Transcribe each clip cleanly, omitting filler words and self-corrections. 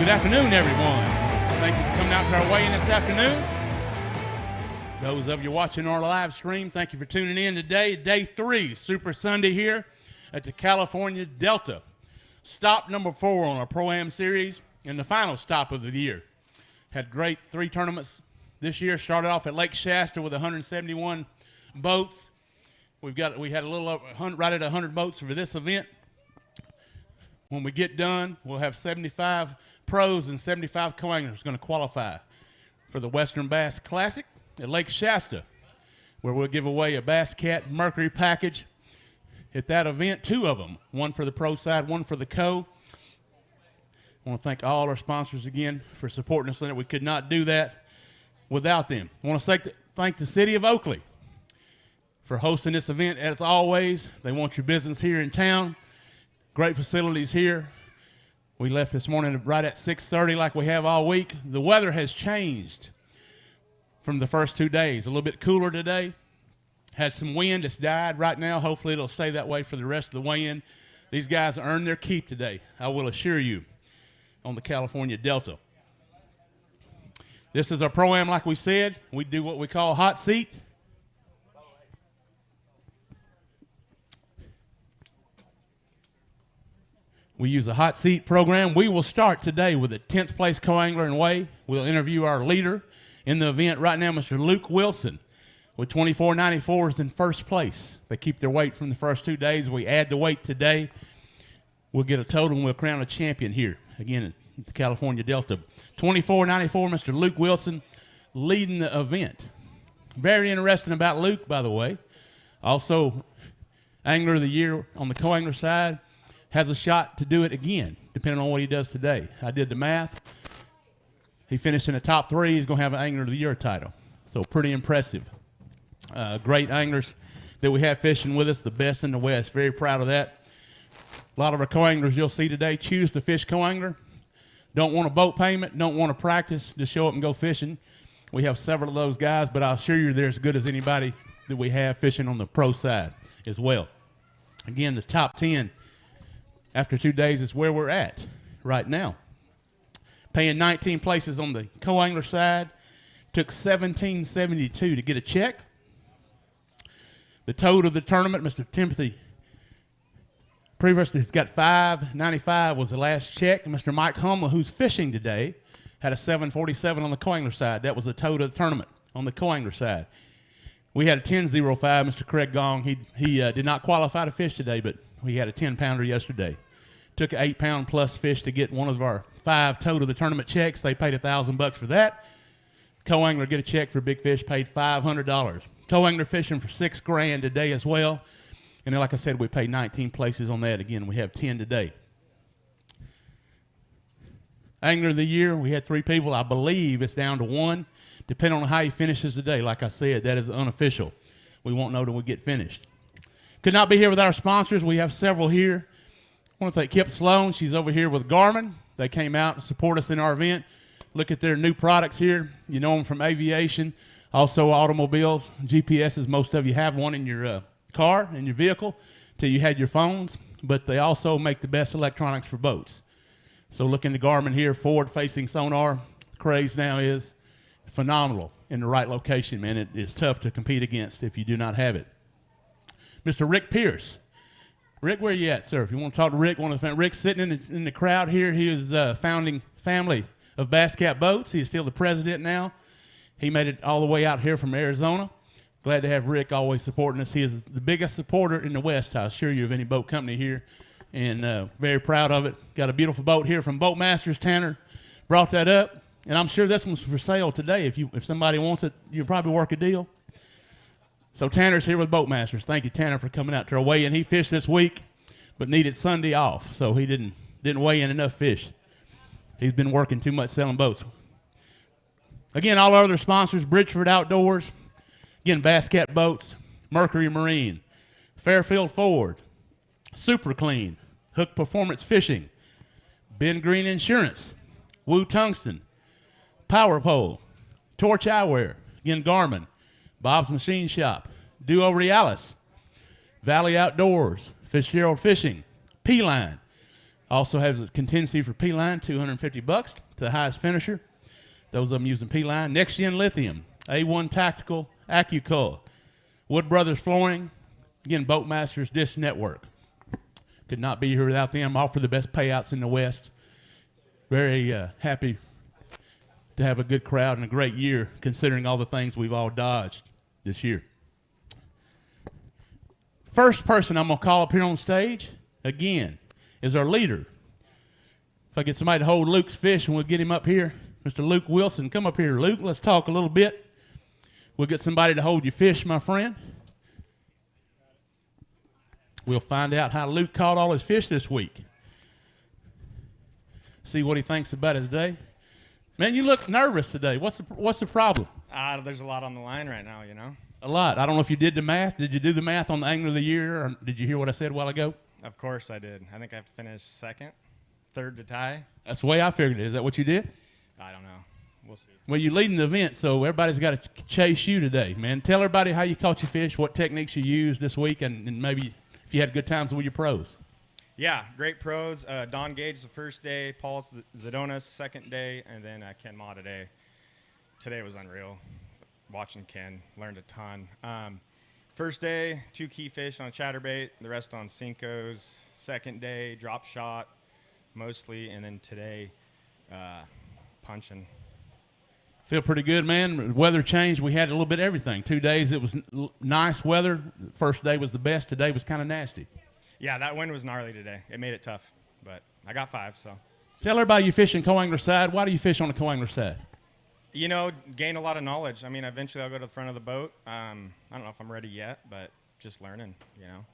Good afternoon, everyone. Thank you for coming out to our weigh-in this afternoon. Those of you watching our live stream, thank you for tuning in today. Day 3, Super Sunday here at the California Delta. Stop number 4 on our Pro-Am series and the final stop of the year. Had great 3 tournaments this year. Started off at Lake Shasta with 171 boats. We had a little over 100, right at 100 boats for this event. When we get done, we'll have 75 pros and 75 co-anglers going to qualify for the Western Bass Classic at Lake Shasta, where we'll give away a Bass Cat Mercury package at that event, 2 of them, one for the pro side, one for the co. I want to thank all our sponsors again for supporting us. We could not do that without them. I want to thank the city of Oakley for hosting this event. As always, they want your business here in town. Great facilities here. We left this morning right at 6:30 like we have all week. The weather has changed from the first 2 days. A little bit cooler today. Had some wind. It's died right now. Hopefully it'll stay that way for the rest of the weigh-in. These guys earned their keep today, I will assure you, on the California Delta. This is our Pro-Am, like we said. We do what we call hot seat. We use a hot seat program. We will start today with a 10th place co-angler in weigh. We'll interview our leader in the event right now, Mr. Luke Wilson, with 24.94 is in first place. They keep their weight from the first 2 days. We add the weight today. We'll get a total and we'll crown a champion here, again, at the California Delta. 24.94, Mr. Luke Wilson leading the event. Very interesting about Luke, by the way. Also, Angler of the Year on the co-angler side. Has a shot to do it again, depending on what he does today. I did the math. He finished in the top 3. He's going to have an Angler of the Year title. So pretty impressive. Great anglers that we have fishing with us, the best in the West. Very proud of that. A lot of our co-anglers you'll see today choose to fish co-angler. Don't want a boat payment, don't want to practice, just show up and go fishing. We have several of those guys, but I'll assure you they're as good as anybody that we have fishing on the pro side as well. Again, the top 10 after 2 days is where we're at right now. Paying 19 places on the co-angler side. Took $17.72 to get a check. The total of the tournament, Mr. Timothy previously has got $5.95 was the last check. Mr. Mike Hummel, who's fishing today, had a $7.47 on the co-angler side. That was the total of the tournament on the co-angler side. We had a $10.05, Mr. Craig Gong. He did not qualify to fish today, but we had a 10-pounder yesterday. Took an 8-pound plus fish to get one of our 5 total of the tournament checks. They paid $1,000 for that. Co-angler get a check for big fish, paid $500. Co-angler fishing for $6,000 today as well. And then, like I said, we paid 19 places on that. Again, we have 10 today. Angler of the Year, we had 3 people. I believe it's down to 1, depending on how he finishes today. Like I said, that is unofficial. We won't know until we get finished. Could not be here without our sponsors. We have several here. I want to thank Kip Sloan. She's over here with Garmin. They came out to support us in our event. Look at their new products here. You know them from aviation, also automobiles, GPSs. Most of you have one in your car, in your vehicle, till you had your phones. But they also make the best electronics for boats. So look into Garmin here, forward-facing sonar. The craze now is phenomenal in the right location, man. It is tough to compete against if you do not have it. Mr. Rick Pierce. Rick, where you at, sir? If you want to talk to Rick, Rick's sitting in the crowd here. He is founding family of Bass Cat Boats. He is still the president now. He made it all the way out here from Arizona. Glad to have Rick always supporting us. He is the biggest supporter in the West, I assure you, of any boat company here, and very proud of it. Got a beautiful boat here from Boat Masters. Tanner brought that up, and I'm sure this one's for sale today. If somebody wants it, you'll probably work a deal. So Tanner's here with Boat Masters. Thank you, Tanner, for coming out to our weigh-in. He fished this week, but needed Sunday off, so he didn't weigh in enough fish. He's been working too much selling boats. Again, all our other sponsors, Bridgeford Outdoors, again, Bass Cat Boats, Mercury Marine, Fairfield Ford, Super Clean, Hook Performance Fishing, Ben Green Insurance, Woo Tungsten, Power Pole, Torch Eyewear, again, Garmin, Bob's Machine Shop, Duo Realis, Valley Outdoors, Fitzgerald Fishing, P-Line, Also has a contingency for P-Line, $250 to the highest finisher. Those of them using P-Line. Next Gen Lithium, A1 Tactical, AccuCoil, Wood Brothers Flooring, again, Boatmasters Dish Network. Could not be here without them. Offer the best payouts in the West. Very happy to have a good crowd and a great year, considering all the things we've all dodged this year. First person I'm going to call up here on stage, again, is our leader. If I get somebody to hold Luke's fish, and we'll get him up here. Mr. Luke Wilson, come up here, Luke. Let's talk a little bit. We'll get somebody to hold your fish, my friend. We'll find out how Luke caught all his fish this week. See what he thinks about his day. Man, you look nervous today. What's the problem? There's a lot on the line right now, you know. A lot. I don't know if you did the math. Did you do the math on the Angler of the Year, or did you hear what I said a while ago? Of course I did. I think I finished second, third to tie. That's the way I figured it. Is that what you did? I don't know. We'll see. Well, you're leading the event, so everybody's got to chase you today, man. Tell everybody how you caught your fish, what techniques you used this week, and maybe if you had good times with your pros. Yeah, great pros. Don Gage the first day, Paul Zadonis second day, and then Ken Ma today. Today was unreal. Watching Ken, learned a ton. First day, 2 key fish on a chatterbait, the rest on Cincos. Second day, drop shot mostly, and then today, punching. Feel pretty good, man. Weather changed. We had a little bit of everything. 2 days it was nice weather. First day was the best. Today was kind of nasty. Yeah, that wind was gnarly today. It made it tough, but I got 5, so. Tell everybody you fish in co-angler side. Why do you fish on the co-angler side? You know, gain a lot of knowledge. I mean, eventually I'll go to the front of the boat. I don't know if I'm ready yet, but just learning, you know.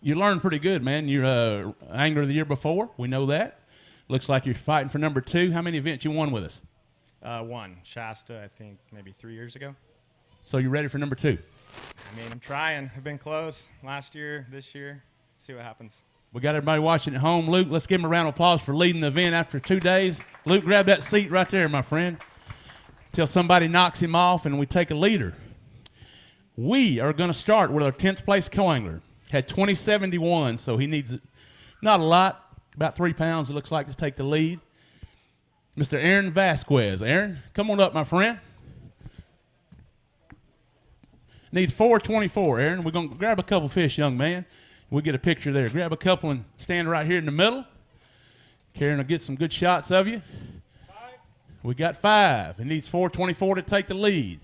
You learned pretty good, man. You're Angler of the Year before. We know that. Looks like you're fighting for number 2. How many events you won with us? 1. Shasta, I think maybe 3 years ago. So you're ready for number 2? I mean, I'm trying. I've been close last year, this year. See what happens. We got everybody watching at home. Luke, let's give him a round of applause for leading the event after 2 days. Luke, grab that seat right there, my friend. Till somebody knocks him off and we take a leader. We are going to start with our 10th place co-angler. Had 2071, so he needs not a lot, about 3 pounds it looks like to take the lead. Mr. Aaron Vasquez. Aaron, come on up, my friend. Need 424, Aaron. We're going to grab a couple fish, young man. We'll get a picture there. Grab a couple and stand right here in the middle. Karen will get some good shots of you. We got 5. He needs 424 to take the lead.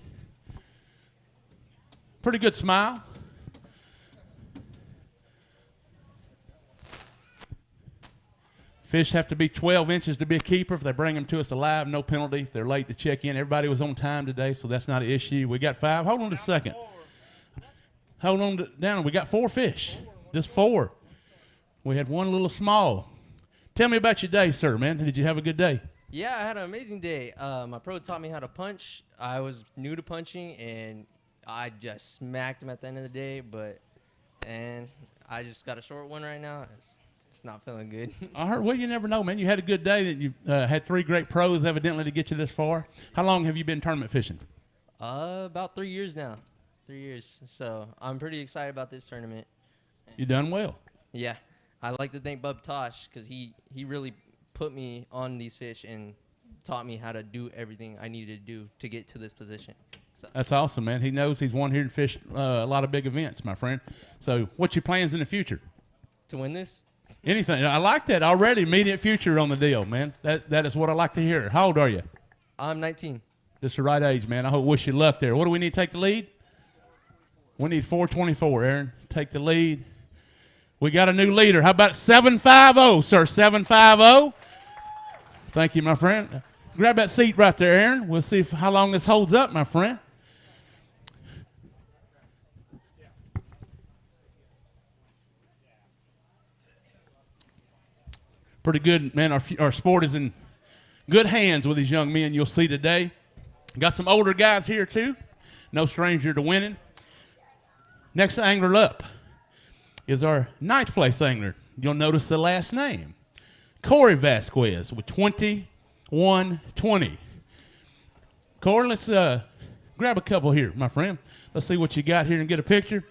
Pretty good smile. Fish have to be 12 inches to be a keeper. If they bring them to us alive, no penalty. If they're late to check in, everybody was on time today, so that's not an issue. We got 5. Hold on just a second. Hold on down. We got 4 fish. Just 4. We had 1 little small. Tell me about your day, sir, man. Did you have a good day? Yeah, I had an amazing day. My pro taught me how to punch. I was new to punching, and I just smacked him at the end of the day. And I just got a short one right now. It's not feeling good. I heard. Well, you never know, man. You had a good day. That you had 3 great pros, evidently, to get you this far. How long have you been tournament fishing? About 3 years now. 3 years. So I'm pretty excited about this tournament. You done well. Yeah, I like to thank Bub Tosh because he really put me on these fish and taught me how to do everything I needed to do to get to this position. So. That's awesome, man. He knows he's won here and fished a lot of big events, my friend. So what's your plans in the future? To win this? Anything. I like that already. Immediate future on the deal, man. That is what I like to hear. How old are you? I'm 19. Just the right age, man. I wish you luck there. What do we need to take the lead? We need 424, Aaron. Take the lead. We got a new leader. How about 750, sir? 750. Thank you, my friend. Grab that seat right there, Aaron. We'll see how long this holds up, my friend. Pretty good, man. Our sport is in good hands with these young men you'll see today. Got some older guys here, too. No stranger to winning. Next angler up is our 9th place angler. You'll notice the last name. Corey Vasquez with 2120. Corey, let's grab a couple here, my friend. Let's see what you got here and get a picture.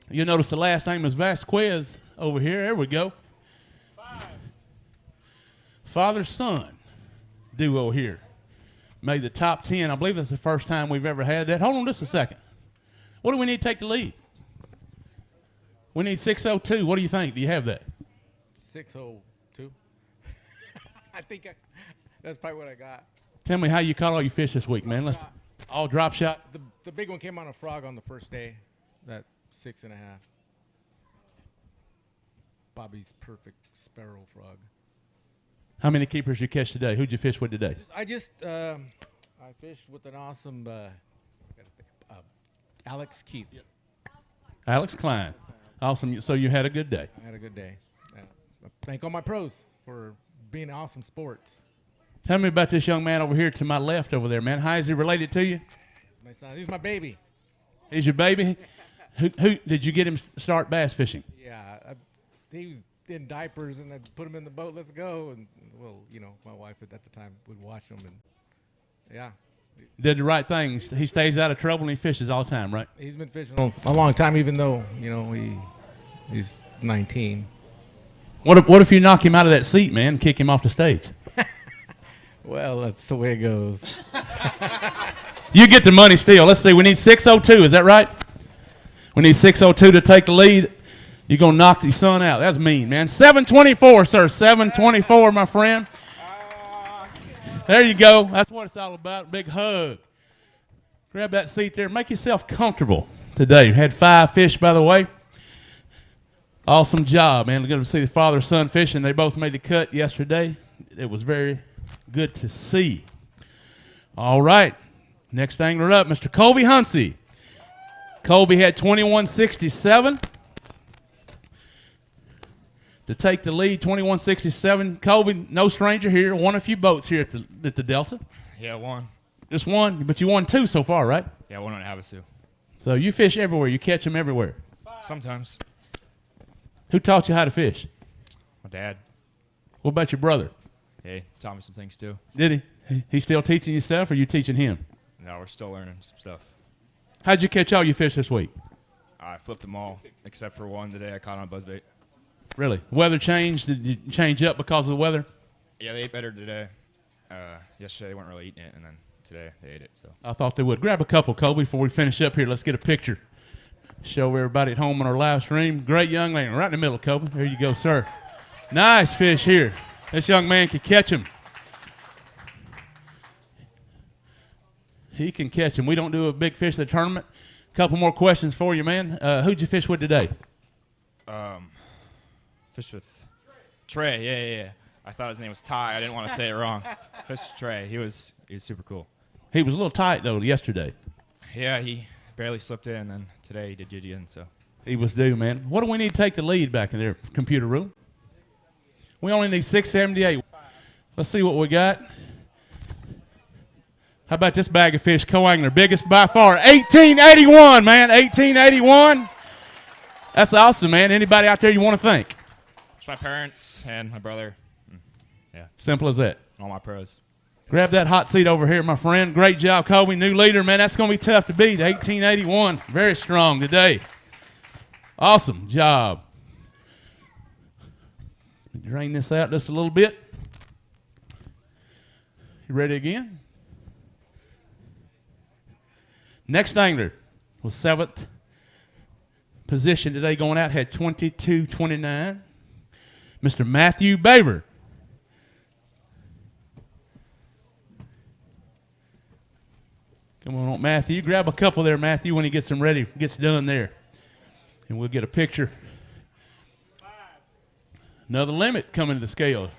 You'll notice the last name is Vasquez over here. There we go. father-son duo here. Made the top 10. I believe that's the first time we've ever had that. Hold on just a second. What do we need to take the lead? We need 602. What do you think? Do you have that? 602. I think that's probably what I got. Tell me how you caught all your fish this week, man. Let's all drop shot. The big one came on a frog on the first day. That 6.5. Bobby's perfect sparrow frog. How many keepers you catch today? Who'd you fish with today? I fished with an awesome Alex Keith. Alex Klein. Awesome. So you had a good day. I had a good day. Thank all my pros for being awesome sports. Tell me about this young man over here to my left over there, man. How is he related to you? He's my son. He's my baby. He's your baby? Who did you get him start bass fishing? Yeah, he was in diapers, and I put him in the boat. Let's go. And well, you know, my wife at the time would watch him, and yeah. Did the right thing. He stays out of trouble and he fishes all the time, right? He's been fishing a long time, even though, you know, he's 19. What if you knock him out of that seat, man, and kick him off the stage? Well, that's the way it goes. You get the money still. Let's see. We need 602. Is that right? We need 602 to take the lead. You're going to knock the son out. That's mean, man. 724, sir. 724, my friend. There you go. That's what it's all about. Big hug. Grab that seat there. Make yourself comfortable today. Had 5 fish, by the way. Awesome job, man. Good to see the father-son fishing. They both made the cut yesterday. It was very good to see. All right. Next angler up, Mr. Colby Hunsey. Colby had 2167 to take the lead, 2167. Colby, no stranger here. Won a few boats here at the Delta. Yeah, one. Just one, but you won 2 so far, right? Yeah, one on Havasu. So you fish everywhere. You catch them everywhere. Sometimes. Who taught you how to fish? My dad. What about your brother? Hey, taught me some things too. Did he? He still teaching you stuff, or you teaching him? No, we're still learning some stuff. How'd you catch all your fish this week? I flipped them all, except for one today I caught on a buzzbait. Really? Weather changed? Did you change up because of the weather? Yeah, they ate better today. Yesterday they weren't really eating it, and then today they ate it. So I thought they would. Grab a couple, Colby, before we finish up here. Let's get a picture. Show everybody at home on our live stream. Great young man. Right in the middle, Colby. There you go, sir. Nice fish here. This young man can catch him. He can catch him. We don't do a big fish at the tournament. A couple more questions for you, man. Who'd you fish with today? Fished with Trey. Yeah. I thought his name was Ty. I didn't want to say it wrong. Fished with Trey. He was super cool. He was a little tight, though, yesterday. Yeah, he barely slipped in, and then today he did good again. So He was due, man. What do we need to take the lead back in their computer room? We only need 678. Let's see what we got. How about this bag of fish, co-angler? Biggest by far. 1881, man. 1881. That's awesome, man. Anybody out there you want to thank? it's my parents and my brother. Yeah, Simple as that. all my pros. Grab that hot seat over here, my friend. Great job, Colby. New leader, man. That's going to be tough to beat. 1881. Very strong today. Awesome job. Drain this out just a little bit. You ready again? Next angler was 7th position today going out, had 22.29. Mr. Matthew Baver. Come on, Matthew. Grab a couple there, Matthew, when he gets them ready, gets done there. And we'll get a picture. Another limit coming to the scale.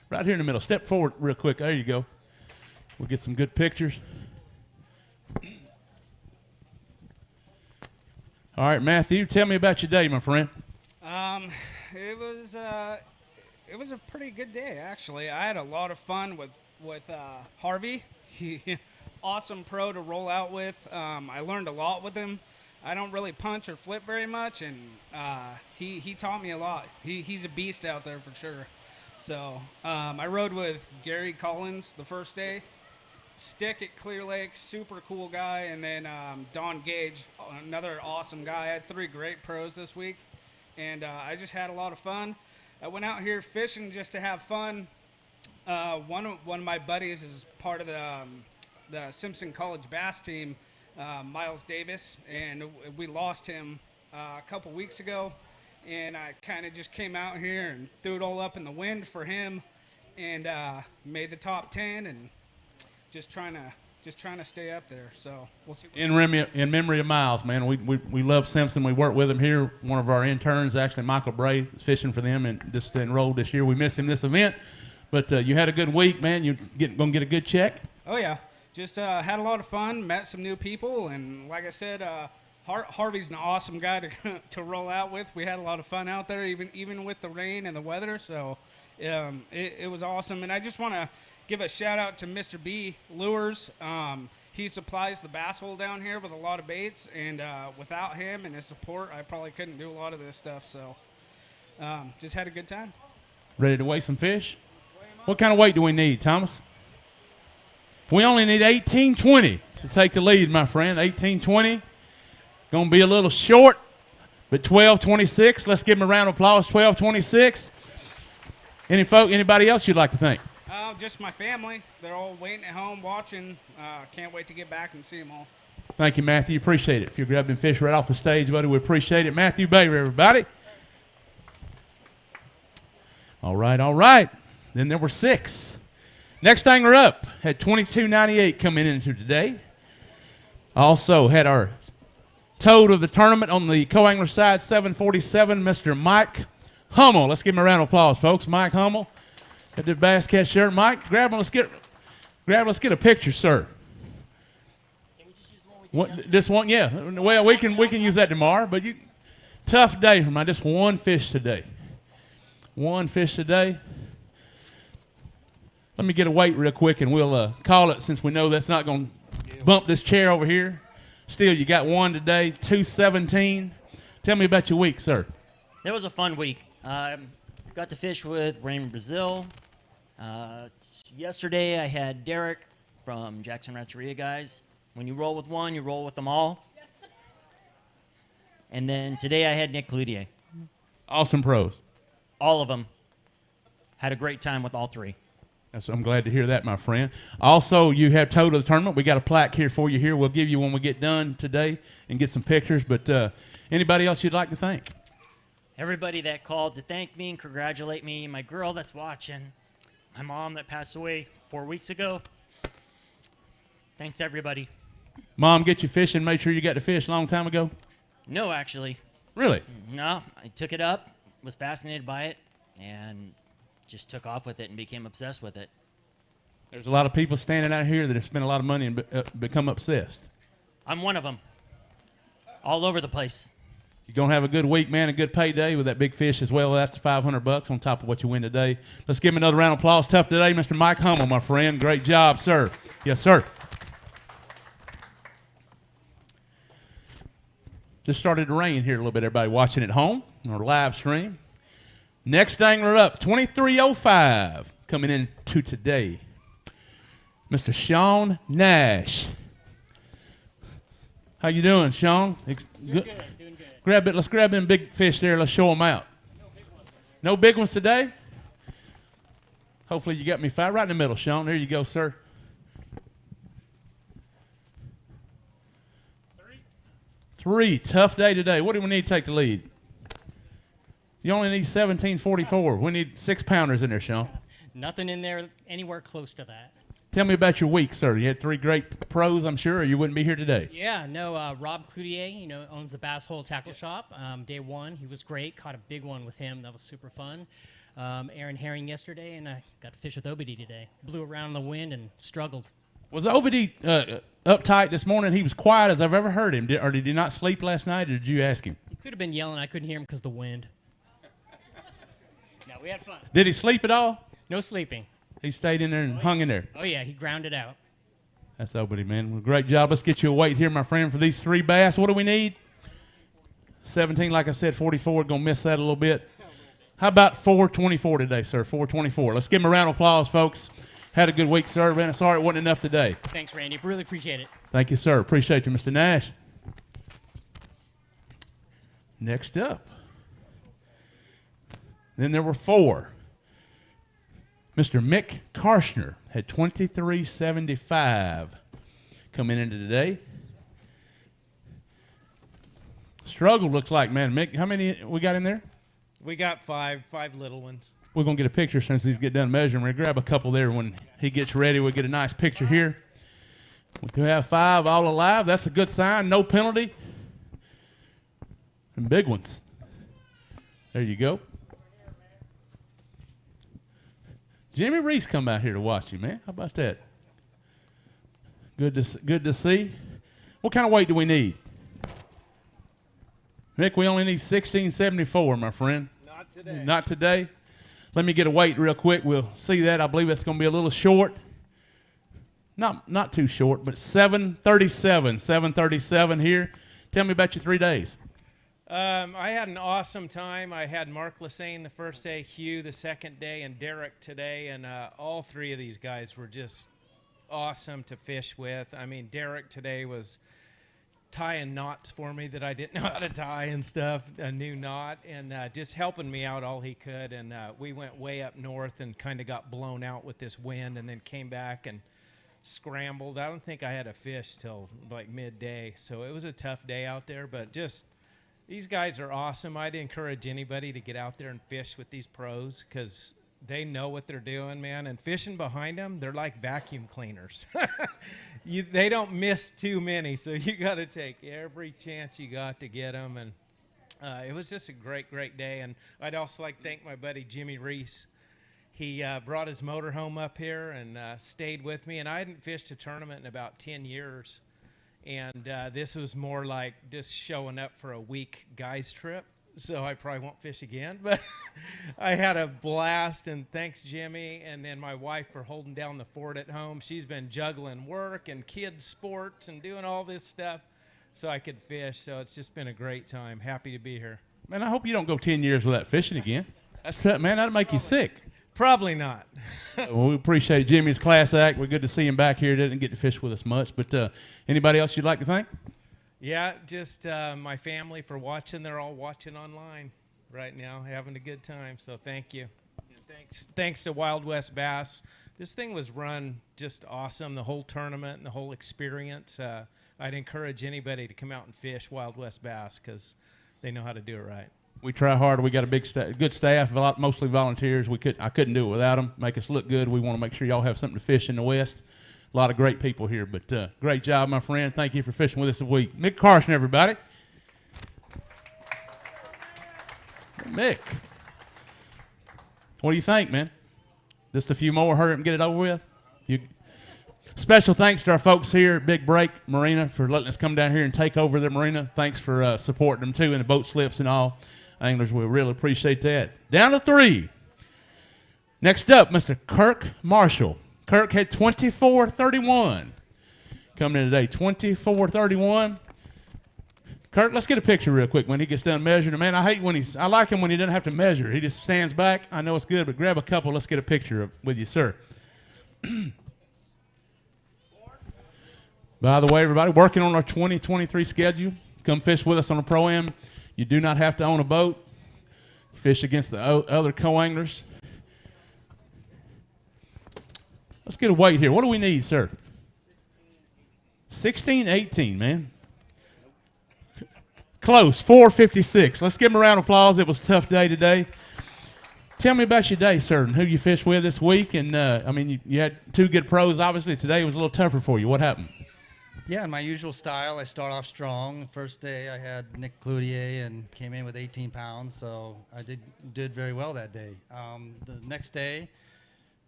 Right here in the middle. Step forward real quick. There you go. We'll get some good pictures. All right, Matthew, tell me about your day, my friend. It was a pretty good day, actually. I had a lot of fun with Harvey. He awesome pro to roll out with. I learned a lot with him. I don't really punch or flip very much, and he taught me a lot. He's a beast out there for sure. So I rode with Gary Collins the first day. Stick at Clear Lake, super cool guy, and then Don Gage, another awesome guy. I had 3 great pros this week, and I just had a lot of fun. I went out here fishing just to have fun. One of my buddies is part of the Simpson College bass team, Miles Davis, and we lost him a couple weeks ago. And I kind of just came out here and threw it all up in the wind for him, and made the top 10, and just trying to stay up there. So we'll see. In memory of Miles, man, we love Simpson. We work with him here. One of our interns, actually Michael Bray, is fishing for them and just enrolled this year. We miss him this event, but you had a good week, man. You gonna get a good check? Oh yeah, just had a lot of fun, met some new people, and like I said, Harvey's an awesome guy to roll out with. We had a lot of fun out there, even with the rain and the weather. So it was awesome, and I just want to give a shout out to Mr. B Lures. He supplies the bass hole down here with a lot of baits, and without him and his support, I probably couldn't do a lot of this stuff. So just had a good time. Ready to weigh some fish? What kind of weight do we need, Thomas? We only need 1820 to take the lead, my friend. 1820. Going to be a little short, but 1226. Let's give him a round of applause. 1226. Anybody else you'd like to thank? Just my family. They're all waiting at home watching. Can't wait to get back and see them all. Thank you, Matthew. Appreciate it. If you're grabbing fish right off the stage, buddy, we appreciate it. Matthew Baker, everybody. All right. Then there were 6. Next angler up had 22.98 coming into today. Also had our toad of the tournament on the co-angler side, 747, Mr. Mike Hummel. Let's give him a round of applause, folks. Mike Hummel. Got the Bass Cat shirt. Mike, grab him. Let's get a picture, sir. Can we just use the one we did This one, yeah. Well, we can use that tomorrow, but tough day for me. Just one fish today. Let me get a weight real quick, and we'll call it, since we know that's not going to bump this chair over here. Still, you got one today, 217. Tell me about your week, sir. It was a fun week. Got to fish with Raymond Brazil. Yesterday, I had Derek from Jackson Rancheria guys. When you roll with one, you roll with them all. And then today, I had Nick Cloutier. Awesome pros. All of them. Had a great time with all 3. I'm glad to hear that, my friend. Also, you have total of the tournament. We got a plaque here for you here. We'll give you when we get done today and get some pictures. But anybody else you'd like to thank? Everybody that called to thank me and congratulate me. My girl that's watching. My mom that passed away 4 weeks ago. Thanks, everybody. Mom, get you fishing. Made sure you got to fish a long time ago? No, actually. Really? No, I took it up, was fascinated by it, and just took off with it and became obsessed with it. There's a lot of people standing out here that have spent a lot of money and become obsessed. I'm one of them. All over the place. You're going to have a good week, man, a good payday with that big fish as well. That's $500 on top of what you win today. Let's give him another round of applause. Tough today, Mr. Mike Hummel, my friend. Great job, sir. Yes, sir. Just started to rain here a little bit, everybody watching at home on our live stream. Next angler up, 2305, coming into today, Mr. Sean Nash. How you doing, Sean? Doing good. Let's grab them big fish there. Let's show them out. No big ones today? Hopefully you got me five right in the middle, Sean. There you go, sir. 3. Tough day today. What do we need to take the lead? You only need 1744. We need 6-pounders in there, Sean. Nothing in there anywhere close to that. Tell me about your week, sir. You had 3 great pros, I'm sure, or you wouldn't be here today. Yeah, no, Rob Cloutier, owns the Bass Hole Tackle Shop. Day 1, he was great. Caught a big one with him. That was super fun. Aaron Herring yesterday, and I got to fish with Obedy today. Blew around in the wind and struggled. Was Obedy uptight this morning? He was quiet as I've ever heard him. Or did he not sleep last night, or did you ask him? He could have been yelling. I couldn't hear him because of the wind. No, we had fun. Did he sleep at all? No sleeping. He stayed in there and hung in there. Oh, yeah, he grounded out. That's Obedy, man. Well, great job. Let's get you a weight here, my friend, for these 3 bass. What do we need? 17, like I said, 44. Going to miss that a little bit. How about 424 today, sir? 424. Let's give him a round of applause, folks. Had a good week, sir. Man, sorry it wasn't enough today. Thanks, Randy. Really appreciate it. Thank you, sir. Appreciate you, Mr. Nash. Next up. Then there were 4. Mr. Mick Karshner had 23.75 coming into today. Struggle looks like, man. Mick, how many we got in there? We got five little ones. We're going to get a picture since he's get done measuring. We're going to grab a couple there when he gets ready. We'll get a nice picture here. We do have 5 all alive. That's a good sign. No penalty. And big ones. There you go. Jimmy Reese come out here to watch you, man. How about that? Good to see. What kind of weight do we need? Mick, we only need 1674, my friend. Not today. Not today. Let me get a weight real quick. We'll see that. I believe it's going to be a little short. Not too short, but 737. 737 here. Tell me about your 3 days. I had an awesome time. I had Mark Lassane the first day, Hugh the second day, and Derek today. And all 3 of these guys were just awesome to fish with. I mean, Derek today was tying knots for me that I didn't know how to tie and stuff, a new knot, and just helping me out all he could. And we went way up north and kind of got blown out with this wind, and then came back and scrambled. I don't think I had a fish till like midday, so it was a tough day out there, but just these guys are awesome. I'd encourage anybody to get out there and fish with these pros because they know what they're doing, man. And fishing behind them, they're like vacuum cleaners. They don't miss too many, so you got to take every chance you got to get them. And it was just a great, great day. And I'd also like to thank my buddy Jimmy Reese. He brought his motorhome up here and stayed with me. And I hadn't fished a tournament in about 10 years. And this was more like just showing up for a week guys trip. So I probably won't fish again. But I had a blast, and thanks, Jimmy. And then my wife for holding down the fort at home. She's been juggling work and kids' sports and doing all this stuff so I could fish. So it's just been a great time. Happy to be here. Man, I hope you don't go 10 years without fishing again. Man, that'd make you sick. Probably not. Well, we appreciate Jimmy's class act. We're good to see him back here. Didn't get to fish with us much. But anybody else you'd like to thank? Yeah, just my family for watching. They're all watching online right now, having a good time. So thank you. And thanks to Wild West Bass. This thing was run just awesome, the whole tournament and the whole experience. I'd encourage anybody to come out and fish Wild West Bass because they know how to do it right. We try hard. We got a good staff, mostly volunteers. I couldn't do it without them. Make us look good. We want to make sure y'all have something to fish in the West. A lot of great people here, but great job, my friend. Thank you for fishing with us this week. Mick Carson, everybody. Mick, what do you think, man? Just a few more, hurry up and get it over with? Special thanks to our folks here at Big Break Marina for letting us come down here and take over the marina. Thanks for supporting them, too, in the boat slips and all. Anglers, we really appreciate that. Down to 3. Next up, Mr. Kirk Marshall. Kirk had 24.31 coming in today. 24.31. Kirk, let's get a picture real quick when he gets done measuring. Man, I like him when he doesn't have to measure. He just stands back. I know it's good, but grab a couple. Let's get a picture with you, sir. By the way, everybody, working on our 2023 schedule. Come fish with us on a Pro-Am. You do not have to own a boat. Fish against the other co-anglers. Let's get a weight here. What do we need, sir? 16-18, man. Close, 4:56. Let's give him a round of applause. It was a tough day today. Tell me about your day, sir, and who you fished with this week. And, you had 2 good pros. Obviously, today was a little tougher for you. What happened? Yeah, in my usual style, I start off strong. First day, I had Nick Cloutier and came in with 18 pounds, so I did very well that day. The next day,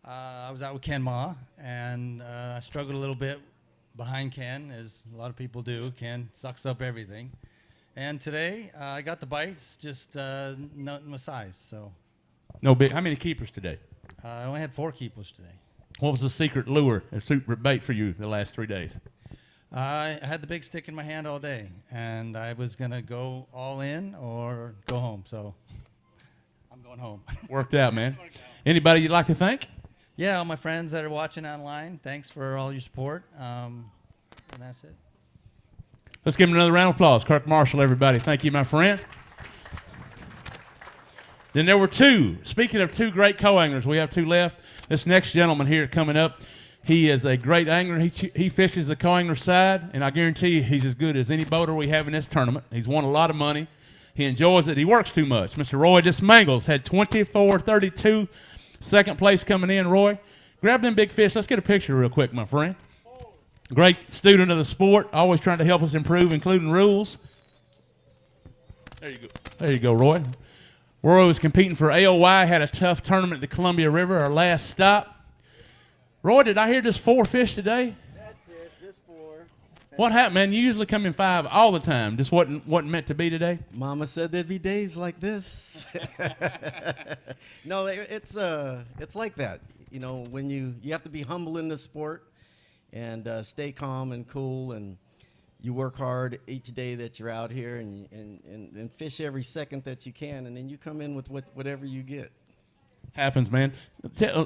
I was out with Ken Ma, and I struggled a little bit behind Ken, as a lot of people do. Ken sucks up everything. And today, I got the bites, just not in my size. So. No big. How many keepers today? I only had 4 keepers today. What was the secret lure, or secret bait for you the last 3 days? I had the big stick in my hand all day, and I was going to go all in or go home. So I'm going home. Worked out, man. Anybody you'd like to thank? Yeah, all my friends that are watching online, thanks for all your support. And that's it. Let's give him another round of applause. Kirk Marshall, everybody. Thank you, my friend. Then there were 2. Speaking of 2 great co-anglers, we have 2 left. This next gentleman here coming up, he is a great angler. He fishes the co-angler side, and I guarantee you he's as good as any boater we have in this tournament. He's won a lot of money. He enjoys it. He works too much. Mr. Roy Dismangles had 24-32. Second place coming in, Roy. Grab them big fish. Let's get a picture real quick, my friend. Great student of the sport, always trying to help us improve, including rules. There you go. There you go, Roy. Roy was competing for AOY, had a tough tournament at the Columbia River, our last stop. Roy, did I hear just 4 fish today? That's it, just 4. What happened, man? You usually come in 5 all the time. Just wasn't meant to be today? Mama said there'd be days like this. No, it's like that. You know, when you have to be humble in this sport and stay calm and cool, and you work hard each day that you're out here and fish every second that you can, and then you come in with whatever you get. Happens, man.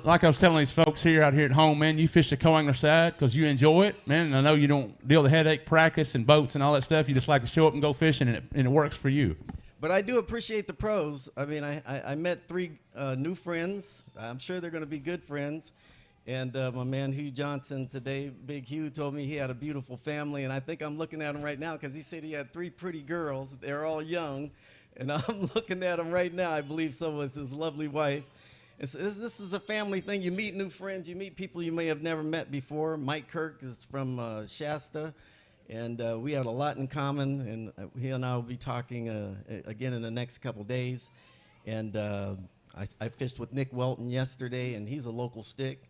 Like I was telling these folks out here at home, man, you fish the co-angler side because you enjoy it, man. And I know you don't deal with the headache practice and boats and all that stuff. You just like to show up and go fishing, and it works for you. But I do appreciate the pros. I mean, I met 3 new friends. I'm sure they're going to be good friends. And my man Hugh Johnson today, Big Hugh, told me he had a beautiful family. And I think I'm looking at him right now because he said he had 3 pretty girls. They're all young. And I'm looking at him right now, I believe so, with his lovely wife. This is a family thing. You meet new friends. You meet people you may have never met before. Mike Kirk is from Shasta, and we have a lot in common. And he and I will be talking again in the next couple days. And I fished with Nick Welton yesterday, and he's a local stick.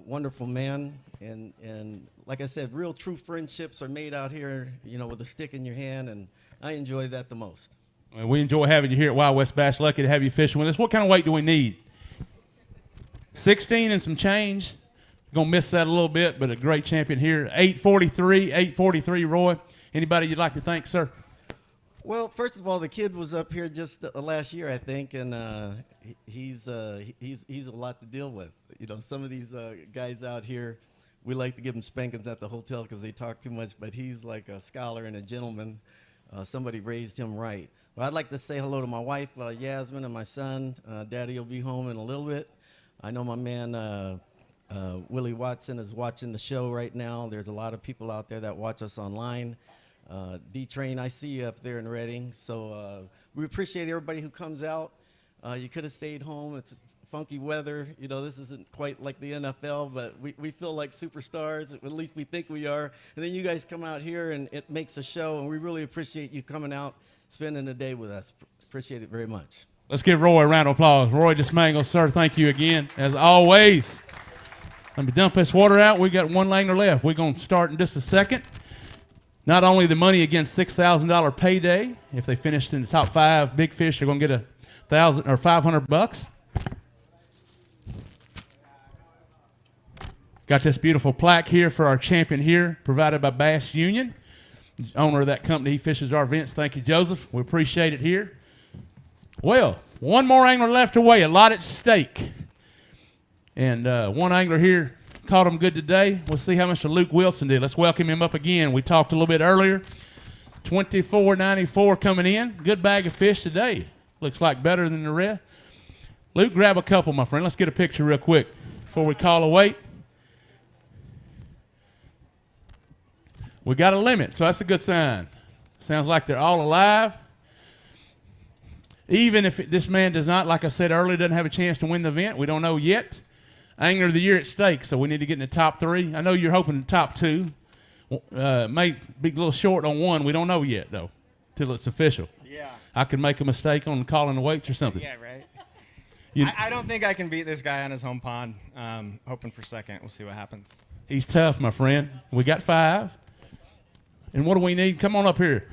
Wonderful man. And like I said, real true friendships are made out here, you know, with a stick in your hand, and I enjoy that the most. Well, we enjoy having you here at Wild West Bass. Lucky to have you fishing with us. What kind of weight do we need? 16 and some change. Going to miss that a little bit, but a great champion here. 843, Roy. Anybody you'd like to thank, sir? Well, first of all, the kid was up here just last year, I think, and he's a lot to deal with. You know, some of these guys out here, we like to give them spankings at the hotel because they talk too much, but he's like a scholar and a gentleman. Somebody raised him right. Well, I'd like to say hello to my wife, Yasmin, and my son. Daddy will be home in a little bit. I know my man, Willie Watson, is watching the show right now. There's a lot of people out there that watch us online. D-Train, I see you up there in Reading. So we appreciate everybody who comes out. You could have stayed home. It's funky weather. You know, this isn't quite like the NFL, but we feel like superstars. At least we think we are. And then you guys come out here, and it makes a show. And we really appreciate you coming out, spending the day with us. Appreciate it very much. Let's give Roy a round of applause. Roy Dismangles, sir, thank you again, as always. Let me dump this water out. We got 1 angler left. We're going to start in just a second. Not only the money against $6,000 payday, if they finished in the top 5 big fish, they're going to get $1,000 or $500. Got this beautiful plaque here for our champion here, provided by Bass Union. Owner of that company, he fishes our events. Thank you, Joseph. We appreciate it here. Well, 1 more angler left to weigh, a lot at stake. And 1 angler here caught him good today. We'll see how Mr. Luke Wilson did. Let's welcome him up again. We talked a little bit earlier. 24.94 coming in. Good bag of fish today. Looks like better than the rest. Luke, grab a couple, my friend. Let's get a picture real quick before we call a weight. We got a limit, so that's a good sign. Sounds like they're all alive. Even if this man does not, like I said earlier, doesn't have a chance to win the event, we don't know yet. Angler of the year at stake, so we need to get in the top 3. I know you're hoping the top 2. May be a little short on 1. We don't know yet, though, till it's official. Yeah. I could make a mistake on calling the weights or something. Yeah, right. You, I don't think I can beat this guy on his home pond. Hoping for second. We'll see what happens. He's tough, my friend. We got 5. And what do we need? Come on up here.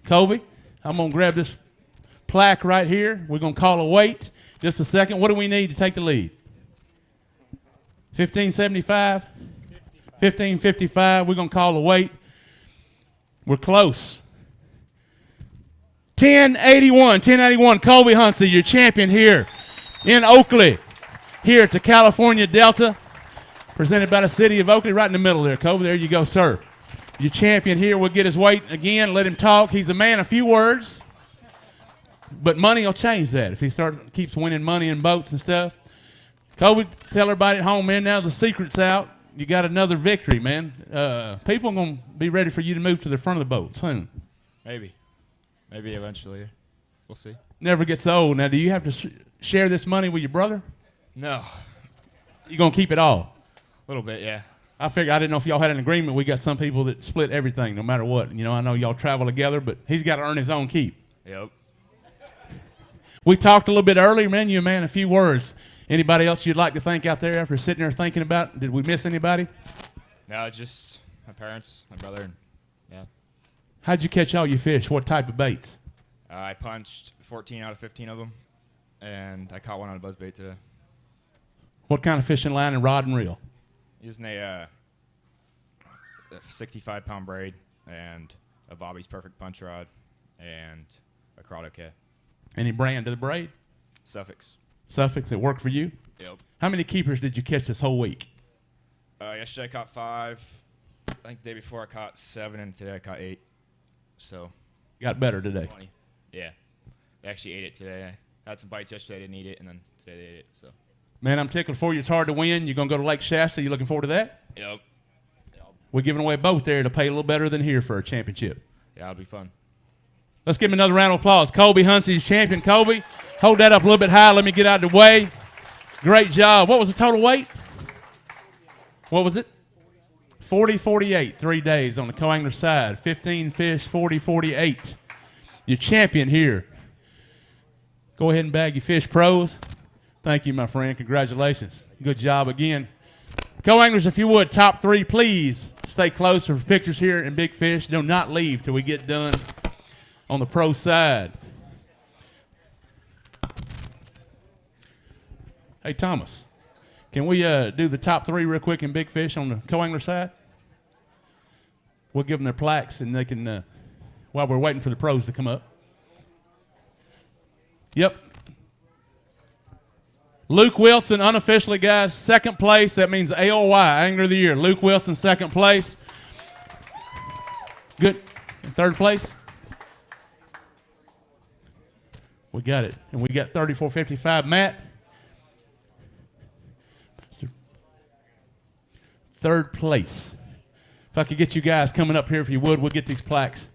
Kobe, I'm going to grab this plaque right here. We're going to call a weight. Just a second. What do we need to take the lead? 1575? 1555. We're going to call a weight. We're close. 1081. Kobe Hunsey, your champion here in Oakley, here at the California Delta, presented by the city of Oakley, right in the middle there, Kobe. There you go, sir. Your champion here will get his weight again. Let him talk. He's a man of few words, but money will change that if he keeps winning money in boats and stuff. Kobe, tell everybody at home, man, now the secret's out. You got another victory, man. People are going to be ready for you to move to the front of the boat soon. Maybe eventually. We'll see. Never gets old. Now, do you have to share this money with your brother? No. You going to keep it all? A little bit, yeah. I figured I didn't know if y'all had an agreement. We got some people that split everything no matter what. You know, I know y'all travel together, but he's got to earn his own keep. Yep. We talked a little bit earlier, man. You, man, a few words. Anybody else you'd like to thank out there after sitting there thinking about? Did we miss anybody? No, just my parents, my brother, and yeah. How'd you catch all your fish? What type of baits? I punched 14 out of 15 of them, and I caught one on a buzzbait today. What kind of fishing line and rod and reel? Using a 65-pound braid and a Bobby's Perfect punch rod and a Crotto K. Any brand of the braid? Suffix. Suffix that worked for you? Yep. How many keepers did you catch this whole week? Yesterday I caught 5. I think the day before I caught 7, and today I caught 8. So. Got better today. 20. Yeah. They actually ate it today. I had some bites yesterday. They didn't eat it, and then today they ate it. So. Man, I'm tickled for you. It's hard to win. You're going to go to Lake Shasta. You looking forward to that? Yep. We're giving away a boat there to pay a little better than here for a championship. Yeah, it'll be fun. Let's give him another round of applause. Colby Hunsey's champion. Colby, hold that up a little bit high. Let me get out of the way. Great job. What was the total weight? What was it? 40-48, 3 days on the co-angler side. 15 fish, 40-48. Your champion here. Go ahead and bag your fish, pros. Thank you, my friend. Congratulations. Good job again. Co-anglers, if you would, top 3, please stay close for pictures here in Big Fish. Do not leave till we get done on the pro side. Hey, Thomas, can we do the top 3 real quick in Big Fish on the co-angler side? We'll give them their plaques, and they can, while we're waiting for the pros to come up. Yep. Luke Wilson, unofficially, guys, 2nd place. That means AOY, Angler of the Year. Luke Wilson, 2nd place. Good. 3rd place? We got it. And we got 34.55. Matt? 3rd place. If I could get you guys coming up here, if you would, we'll get these plaques.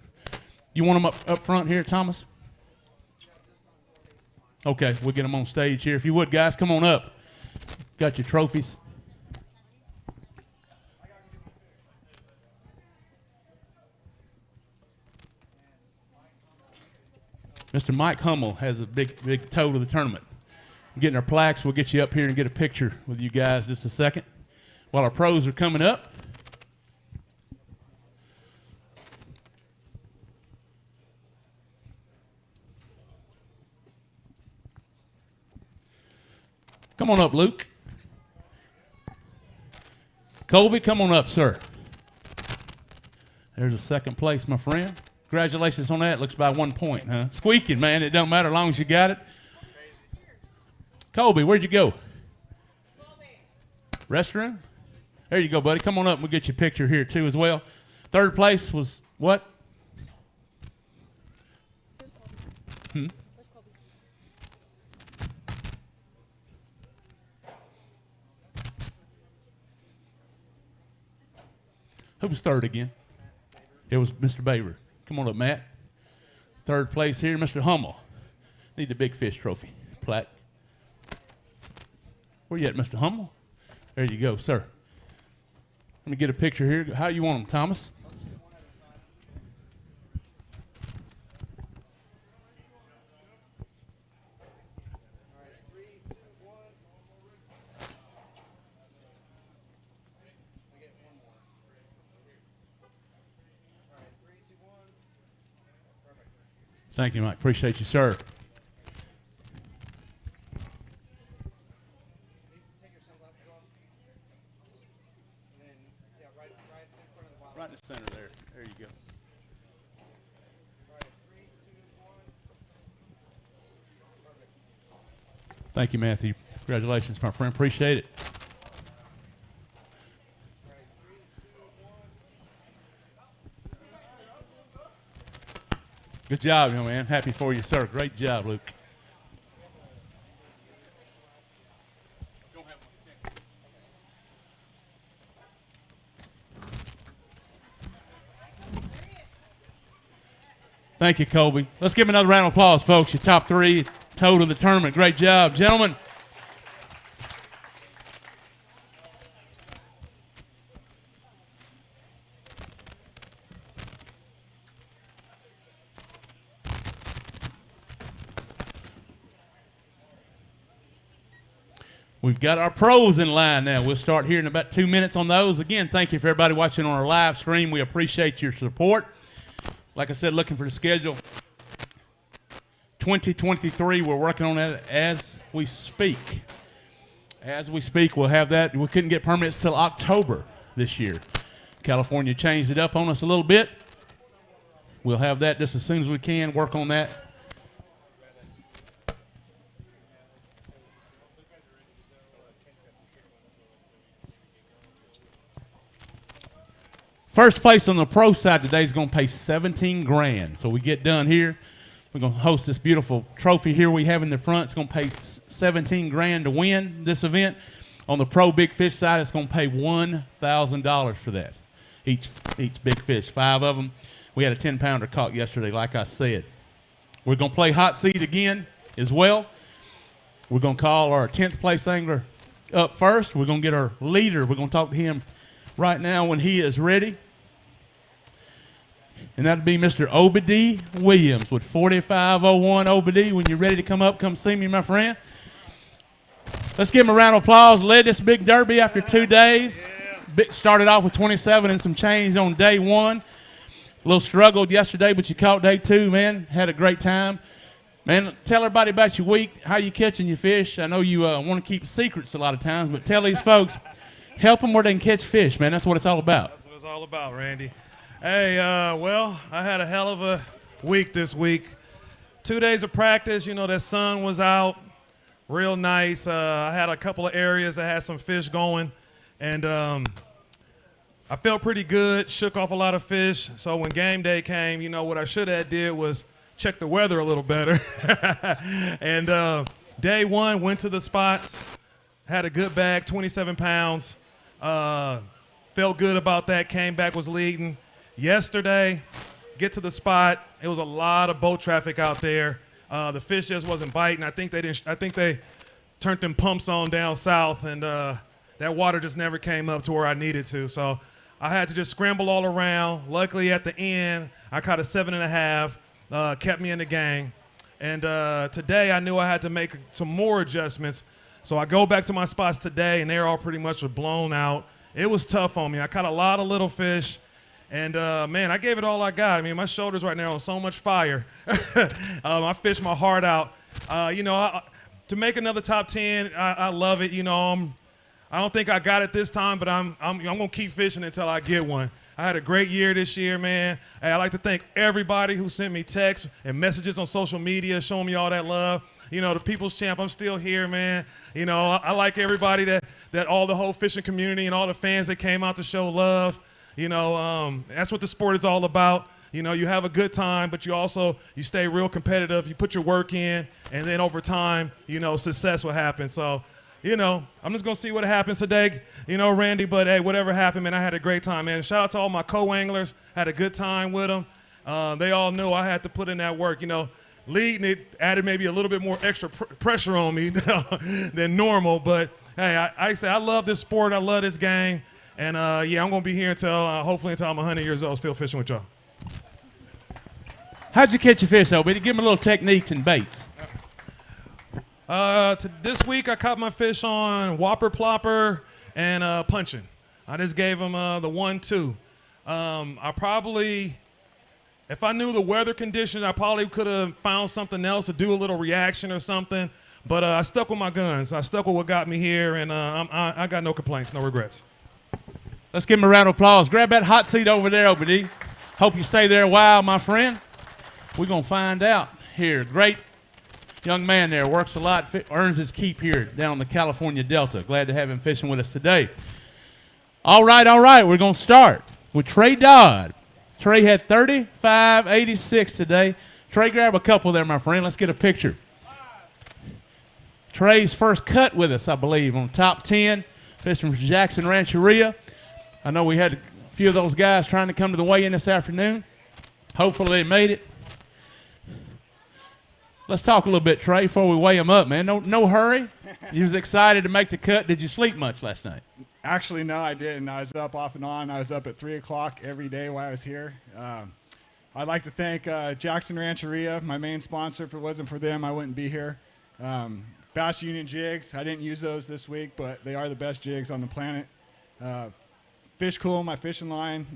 You want them up front here, Thomas? Okay, we'll get them on stage here. If you would, guys, come on up. Got your trophies. Mr. Mike Hummel has a big toe to the tournament. Getting our plaques, we'll get you up here and get a picture with you guys just a second while our pros are coming up. Come on up, Luke. Colby, come on up, sir. There's a 2nd place, my friend. Congratulations on that. Looks by 1 point, huh? Squeaking, man. It don't matter as long as you got it. Colby, where'd you go? Restroom? There you go, buddy. Come on up and we'll get you a picture here, too, as well. 3rd place was what? Who was 3rd again? It was Mr. Baber. Come on up, Matt. 3rd place here, Mr. Hummel. Need the Big Fish trophy plaque. Where you at, Mr. Hummel? There you go, sir. Let me get a picture here. How you want them, Thomas? Thank you, Mike. Appreciate you, sir. Right in the center there. There you go. Thank you, Matthew. Congratulations, my friend. Appreciate it. Good job, young man. Happy for you, sir. Great job, Luke. Don't have Thank you, Colby. Let's give him another round of applause, folks. Your top three total in the tournament. Great job, gentlemen. We've got our pros in line now. We'll start here in about 2 minutes on those. Again, thank you for everybody watching on our live stream. We appreciate your support. Like I said, looking for the schedule. 2023, we're working on that as we speak. As we speak, we'll have that. We couldn't get permits till October this year. California changed it up on us a little bit. We'll have that just as soon as we can, work on that. First place on the pro side today is going to pay 17 grand. So we get done here. We're going to host this beautiful trophy here we have in the front. It's going to pay 17 grand to win this event. On the pro big fish side, it's going to pay $1,000 for that. Each big fish, 5 of them. We had a 10-pounder caught yesterday, like I said. We're going to play hot seat again as well. We're going to call our 10th place angler up first. We're going to get our leader. We're going to talk to him right now when he is ready. And that'd be Mr. Obadi Williams with 4501. Obadi, when you're ready to come up, come see me, my friend. Let's give him a round of applause. Led this big derby after 2 days. Started off with 27 and some change on day 1. A little struggled yesterday, but you caught day 2, man. Had a great time. Man, tell everybody about your week, how you catching your fish. I know you want to keep secrets a lot of times, but tell these folks, help them where they can catch fish, man. That's what it's all about. That's what it's all about, Randy. Hey, well, I had a hell of a week this week. 2 days of practice, you know, the sun was out, real nice. I had a couple of areas that had some fish going, and I felt pretty good, shook off a lot of fish. So when game day came, you know, what I should have did was check the weather a little better. And day 1, went to the spots, had a good bag, 27 pounds. Felt good about that, came back, was leading. Yesterday, get to the spot. It was a lot of boat traffic out there. The fish just wasn't biting. I think they turned them pumps on down south, and that water just never came up to where I needed to. So I had to just scramble all around. Luckily, at the end, I caught a 7.5, kept me in the game. And today, I knew I had to make some more adjustments. So I go back to my spots today, and they're all pretty much blown out. It was tough on me. I caught a lot of little fish. And, man, I gave it all I got. I mean, my shoulders right now are on so much fire. I fished my heart out. You know, to make another top 10, I love it. You know, I don't think I got it this time, but I'm going to keep fishing until I get one. I had a great year this year, man. Hey, I'd like to thank everybody who sent me texts and messages on social media showing me all that love. You know, the People's Champ, I'm still here, man. You know, I like everybody that all the whole fishing community and all the fans that came out to show love. You know, that's what the sport is all about. You know, you have a good time, but you stay real competitive. You put your work in, and then over time, you know, success will happen. So, you know, I'm just going to see what happens today, you know, Randy. But, hey, whatever happened, man, I had a great time, man. Shout out to all my co-anglers. Had a good time with them. They all knew I had to put in that work. You know, leading it added maybe a little bit more extra pressure on me than normal. But, hey, I say I love this sport. I love this game. And, yeah, I'm going to be here hopefully until I'm 100 years old, still fishing with y'all. How'd you catch your fish, though? Give them a little techniques and baits. This week I caught my fish on whopper plopper and punching. I just gave them the 1-2. I probably, if I knew the weather conditions, I probably could have found something else to do a little reaction or something. But I stuck with my guns. I stuck with what got me here, and I got no complaints, no regrets. Let's give him a round of applause. Grab that hot seat over there, Obadi. Hope you stay there a while, my friend. We're going to find out here. Great young man there. Works a lot, earns his keep here down in the California Delta. Glad to have him fishing with us today. All right. We're going to start with Trey Dodd. Trey had 35.86 today. Trey, grab a couple there, my friend. Let's get a picture. Trey's first cut with us, I believe, on top 10. Fishing from Jackson Rancheria. I know we had a few of those guys trying to come to the weigh-in this afternoon. Hopefully they made it. Let's talk a little bit, Trey, before we weigh him up, man. No hurry. You was excited to make the cut. Did you sleep much last night? Actually, no, I didn't. I was up off and on. I was up at 3 o'clock every day while I was here. I'd like to thank Jackson Rancheria, my main sponsor. If it wasn't for them, I wouldn't be here. Bass Union jigs. I didn't use those this week, but they are the best jigs on the planet. Fish Cool, my fishing line.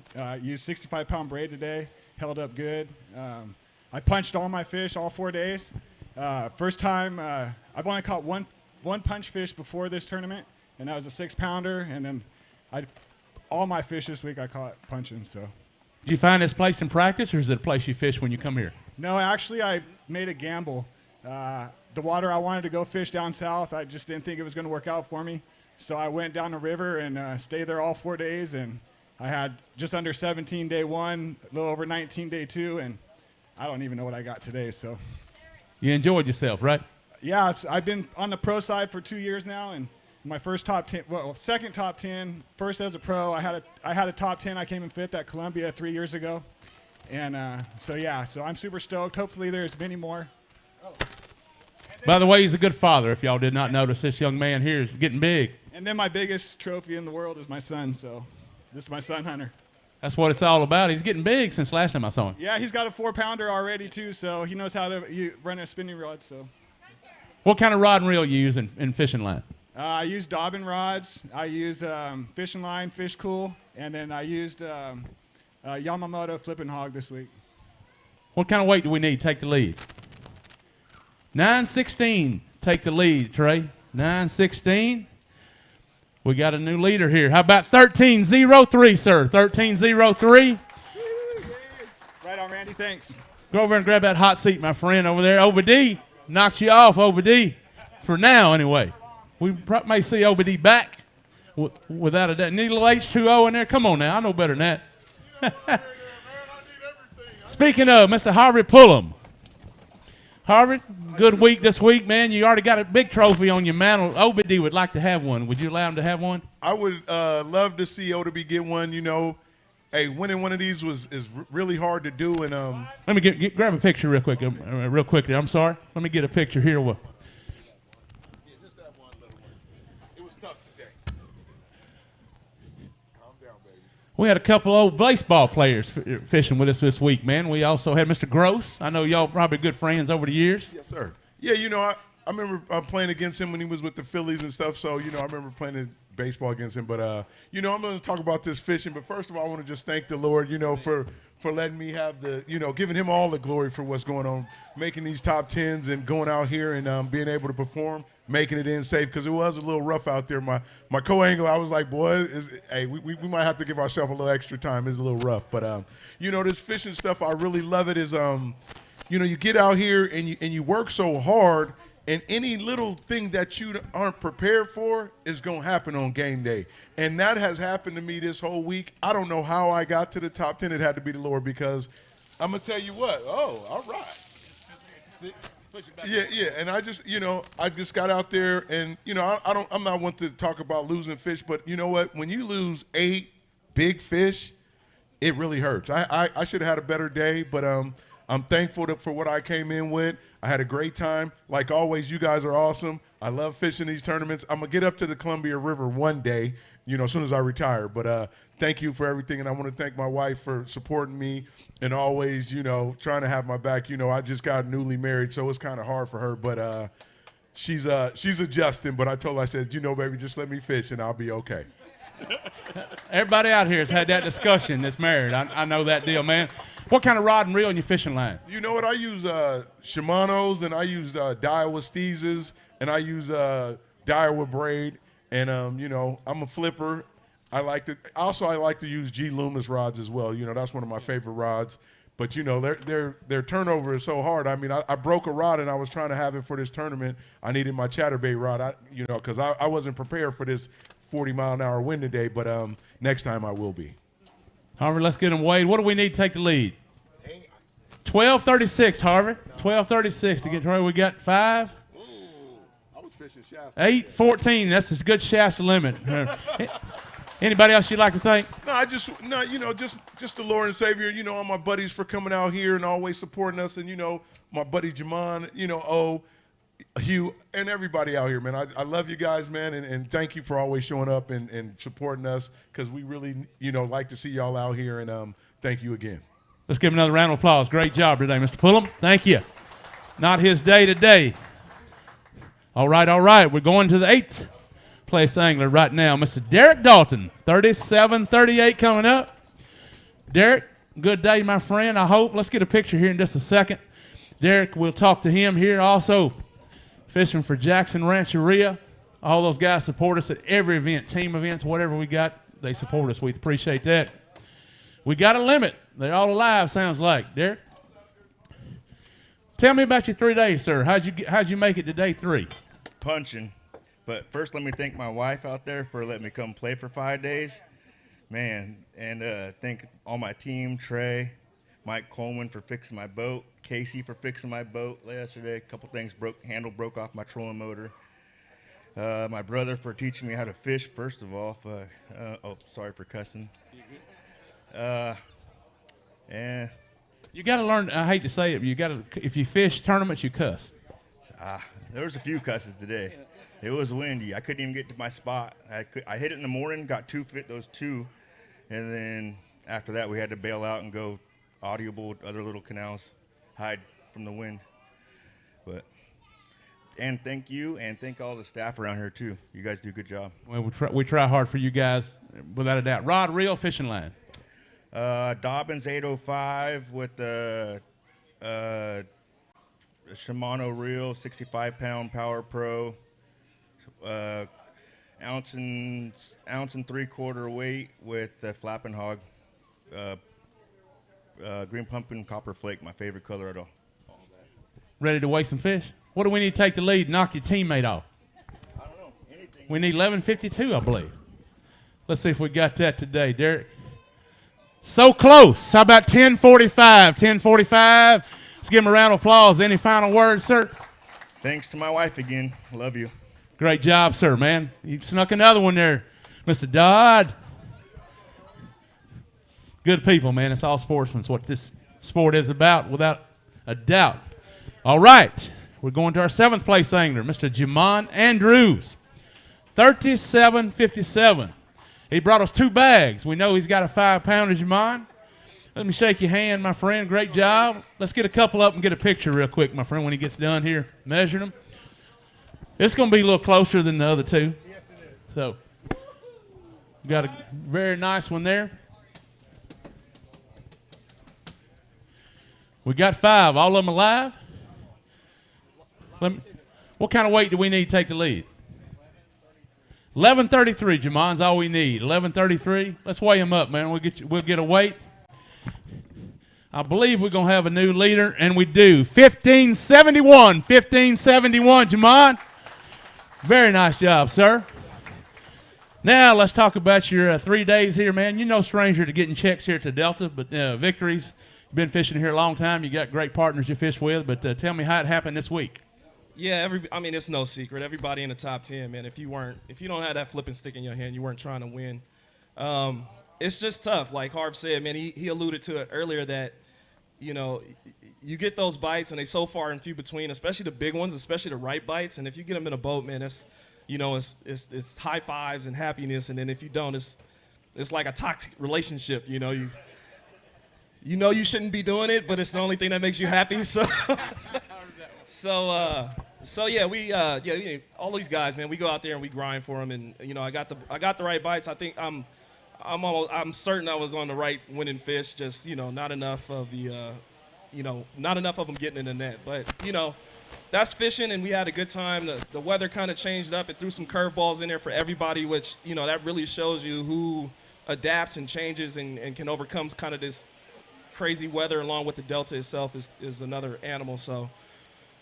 Used 65-pound braid today. Held up good. I punched all my fish all 4 days. First time, I've only caught one punch fish before this tournament, and that was a 6-pounder. And then all my fish this week I caught punching. So. Did you find this place in practice, or is it a place you fish when you come here? No, actually, I made a gamble. The water I wanted to go fish down south, I just didn't think it was going to work out for me. So I went down the river and stayed there all 4 days, and I had just under 17 day one, a little over 19 day two, and I don't even know what I got today. So you enjoyed yourself, right? Yeah, I've been on the pro side for 2 years now, and my first top 10, well, second top 10, first as a pro. I had a top 10. I came in fifth at Columbia 3 years ago, and so I'm super stoked. Hopefully there's many more. By the way, he's a good father. If y'all did not notice, this young man here is getting big. And then my biggest trophy in the world is my son. So this is my son, Hunter. That's what it's all about. He's getting big since last time I saw him. Yeah, he's got a 4-pounder already too, so he knows how to run a spinning rod. So. What kind of rod and reel you use in fishing line? I use Dobbin rods. I use fishing line, Fish Cool, and then I used Yamamoto flipping hog this week. What kind of weight do we need to take the lead? 916, take the lead, Trey. 916. We got a new leader here. How about 1303, sir? 1303. Right on, Randy. Thanks. Go over and grab that hot seat, my friend, over there. OBD knocks you off, OBD, for now anyway. We may see OBD back without a doubt. Need a little H2O in there? Come on now. I know better than that. Speaking of, Mr. Harvey Pullum. Harvey, good week this week, man. You already got a big trophy on your mantle. OBD would like to have one. Would you allow him to have one? I would love to see OBD get one. You know, hey, winning one of these is really hard to do. And let me grab a picture real quick. Real quickly. I'm sorry. Let me get a picture here. it was tough today. Calm down, baby. We had a couple old baseball players fishing with us this week, man. We also had Mr. Gross. I know y'all probably good friends over the years. Yes, sir. Yeah, you know, I remember playing against him when he was with the Phillies and stuff. So, you know, I remember playing baseball against him. But, you know, I'm going to talk about this fishing. But first of all, I want to just thank the Lord, you know, for letting me have giving him all the glory for what's going on, making these top 10s and going out here and being able to perform, making it in safe, because it was a little rough out there. My co-angler, I was like, boy, we might have to give ourselves a little extra time. It's a little rough. But, you know, this fishing stuff, I really love it is, you know, you get out here and you work so hard, and any little thing that you aren't prepared for is going to happen on game day. And that has happened to me this whole week. I don't know how I got to the top 10. It had to be the Lord, because I'm going to tell you what. Oh, all right. Yeah. And I just got out there, and, you know, I'm not one to talk about losing fish, but you know what? When you lose 8 big fish, it really hurts. I should have had a better day, but I'm thankful for what I came in with. I had a great time. Like always, you guys are awesome. I love fishing these tournaments. I'm going to get up to the Columbia River one day, you know, as soon as I retire. But thank you for everything, and I want to thank my wife for supporting me and always, you know, trying to have my back. You know, I just got newly married, so it's kind of hard for her. But she's adjusting. But I told her, I said, you know, baby, just let me fish, and I'll be okay. Everybody out here has had that discussion that's married. I know that deal, man. What kind of rod and reel in your fishing line? You know what? I use Shimano's, and I use Daiwa Steezes, and I use Daiwa braid. And, you know, I'm a flipper. I like to use G Loomis rods as well. You know, that's one of my favorite rods. But, you know, their turnover is so hard. I mean, I broke a rod, and I was trying to have it for this tournament. I needed my chatterbait rod, because I wasn't prepared for this 40-mile-an-hour wind today. But next time I will be. Harvey, let's get him weighed. What do we need to take the lead? 12:36, Harvey. 12:36 to get to where we got 5. I was fishing Shasta. 8:14. That's a good Shasta limit. Anybody else you'd like to thank? Just the Lord and Savior. All my buddies for coming out here and always supporting us, and my buddy Jamon, Hugh, and everybody out here, man. I love you guys, man, and thank you for always showing up and supporting us, because we really, like to see y'all out here, and thank you again. Let's give him another round of applause. Great job today, Mr. Pullum. Thank you. Not his day today. All right. We're going to the 8th place angler right now. Mr. Derek Dalton, 37-38 coming up. Derek, good day, my friend, I hope. Let's get a picture here in just a second. Derek, we'll talk to him here. Also, fishing for Jackson Rancheria. All those guys support us at every event, team events, whatever we got, they support us. We appreciate that. We got a limit. They're all alive, sounds like. Derek? Tell me about your 3 days, sir. How'd you make it to day 3? Punching. But first, let me thank my wife out there for letting me come play for 5 days. Man, and thank all my team, Trey, Mike Coleman for fixing my boat, Casey for fixing my boat yesterday. A couple things handle broke off my trolling motor. My brother for teaching me how to fish, first of all. Sorry for cussing. And you got to learn. I hate to say it, but if you fish tournaments, you cuss. There was a few cusses today. It was windy. I couldn't even get to my spot. I hit it in the morning, got those two, and then after that we had to bail out and go audible other little canals, hide from the wind. And thank you, and thank all the staff around here too. You guys do a good job. Well, we try hard for you guys, without a doubt. Rod, reel, fishing line. Dobbins 805 with the Shimano reel, 65-pound Power Pro, ounce and 3/4 weight with the Flapping Hog, green pumpkin copper flake, my favorite color at all. Ready to weigh some fish? What do we need to take the lead? Knock your teammate off. I don't know. Anything. We need 11:52, I believe. Let's see if we got that today, Derek. So close. How about 10:45? 10:45. Let's give him a round of applause. Any final words, sir? Thanks to my wife again. Love you. Great job, sir, man. You snuck another one there, Mr. Dodd. Good people, man. It's all sportsmen. It's what this sport is about, without a doubt. All right. We're going to our 7th place angler, Mr. Jamon Andrews, 37-57. He brought us 2 bags. We know he's got a 5-pounder, Jamon. Let me shake your hand, my friend. Great job. Let's get a couple up and get a picture real quick, my friend, when he gets done here measuring them. It's going to be a little closer than the other 2. Yes, it is. So, got a very nice one there. We got 5. All of them alive? What kind of weight do we need to take the lead? 11:33, Jamon's all we need. 11:33. Let's weigh him up, man. We'll get a weight. I believe we're going to have a new leader, and we do. 1571. 1571, Jamon. Very nice job, sir. Now let's talk about your 3 days here, man. You're no stranger to getting checks here at the Delta, but victories. You've been fishing here a long time. You got great partners you fish with, but tell me how it happened this week. Yeah, it's no secret. Everybody in the top 10, man. If you don't have that flipping stick in your hand, you weren't trying to win. It's just tough. Like Harv said, man, he alluded to it earlier that, you get those bites and they so far and few between, especially the big ones, especially the right bites. And if you get them in a boat, man, it's high fives and happiness. And then if you don't, it's like a toxic relationship. You shouldn't be doing it, but it's the only thing that makes you happy. So yeah, we all these guys, man, we go out there and we grind for them, and I got the right bites. I think I'm certain I was on the right winning fish. Just not enough of them getting in the net. But that's fishing, and we had a good time. The weather kind of changed up. It threw some curveballs in there for everybody, which that really shows you who adapts and changes and can overcome kind of this crazy weather, along with the Delta itself is another animal. So.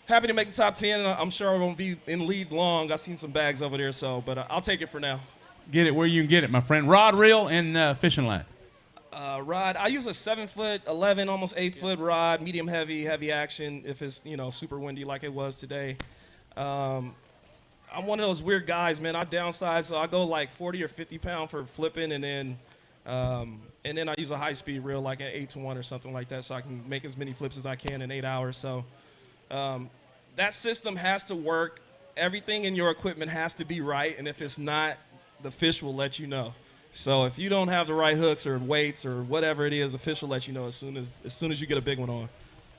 Happy to make the top 10. I'm sure I won't be in lead long. I've seen some bags over there, but I'll take it for now. Get it where you can get it, my friend. Rod, reel, and fishing line. Rod, I use a 7-foot, 11, almost 8-foot rod, medium heavy action. If it's super windy like it was today. I I'm one of those weird guys, man. I downsize, so I go like 40 or 50 pound for flipping, and then I use a high-speed reel, like an 8-to-1 or something like that, so I can make as many flips as I can in 8 hours. So that system has to work. Everything in your equipment has to be right, and if it's not, the fish will let you know. So if you don't have the right hooks or weights or whatever it is, the fish will let you know as soon as you get a big one on.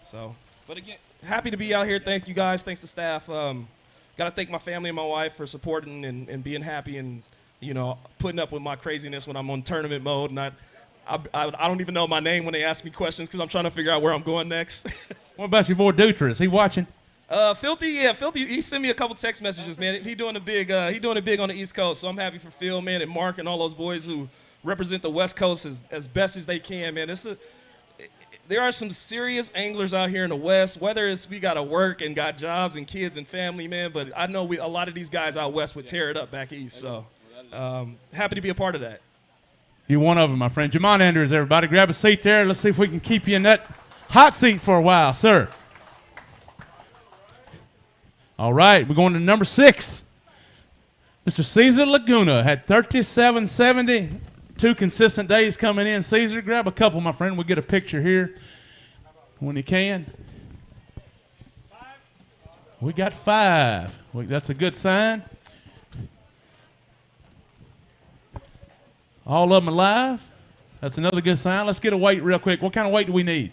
So, but again, happy to be out here. Thank you guys. Thanks to staff. Got to thank my family and my wife for supporting and being happy and, you know, putting up with my craziness when I'm on tournament mode. And I don't even know my name when they ask me questions because I'm trying to figure out where I'm going next. What about your boy Dutra? Is he watching? Filthy, he sent me a couple text messages, man. He doing it big on the East Coast, so I'm happy for Phil, man, and Mark and all those boys who represent the West Coast as best as they can, man. There are some serious anglers out here in the West, whether it's we got to work and got jobs and kids and family, man, but I know a lot of these guys out West would tear it up back East, so happy to be a part of that. You're one of them, my friend. Jamon Andrews, everybody. Grab a seat there. Let's see if we can keep you in that hot seat for a while, sir. All right, we're going to number 6. Mr. Caesar Laguna had 37.70. 2 consistent days coming in. Caesar, grab a couple, my friend. We'll get a picture here when you can. We got 5. That's a good sign. All of them alive. That's another good sign. Let's get a weight real quick. What kind of weight do we need?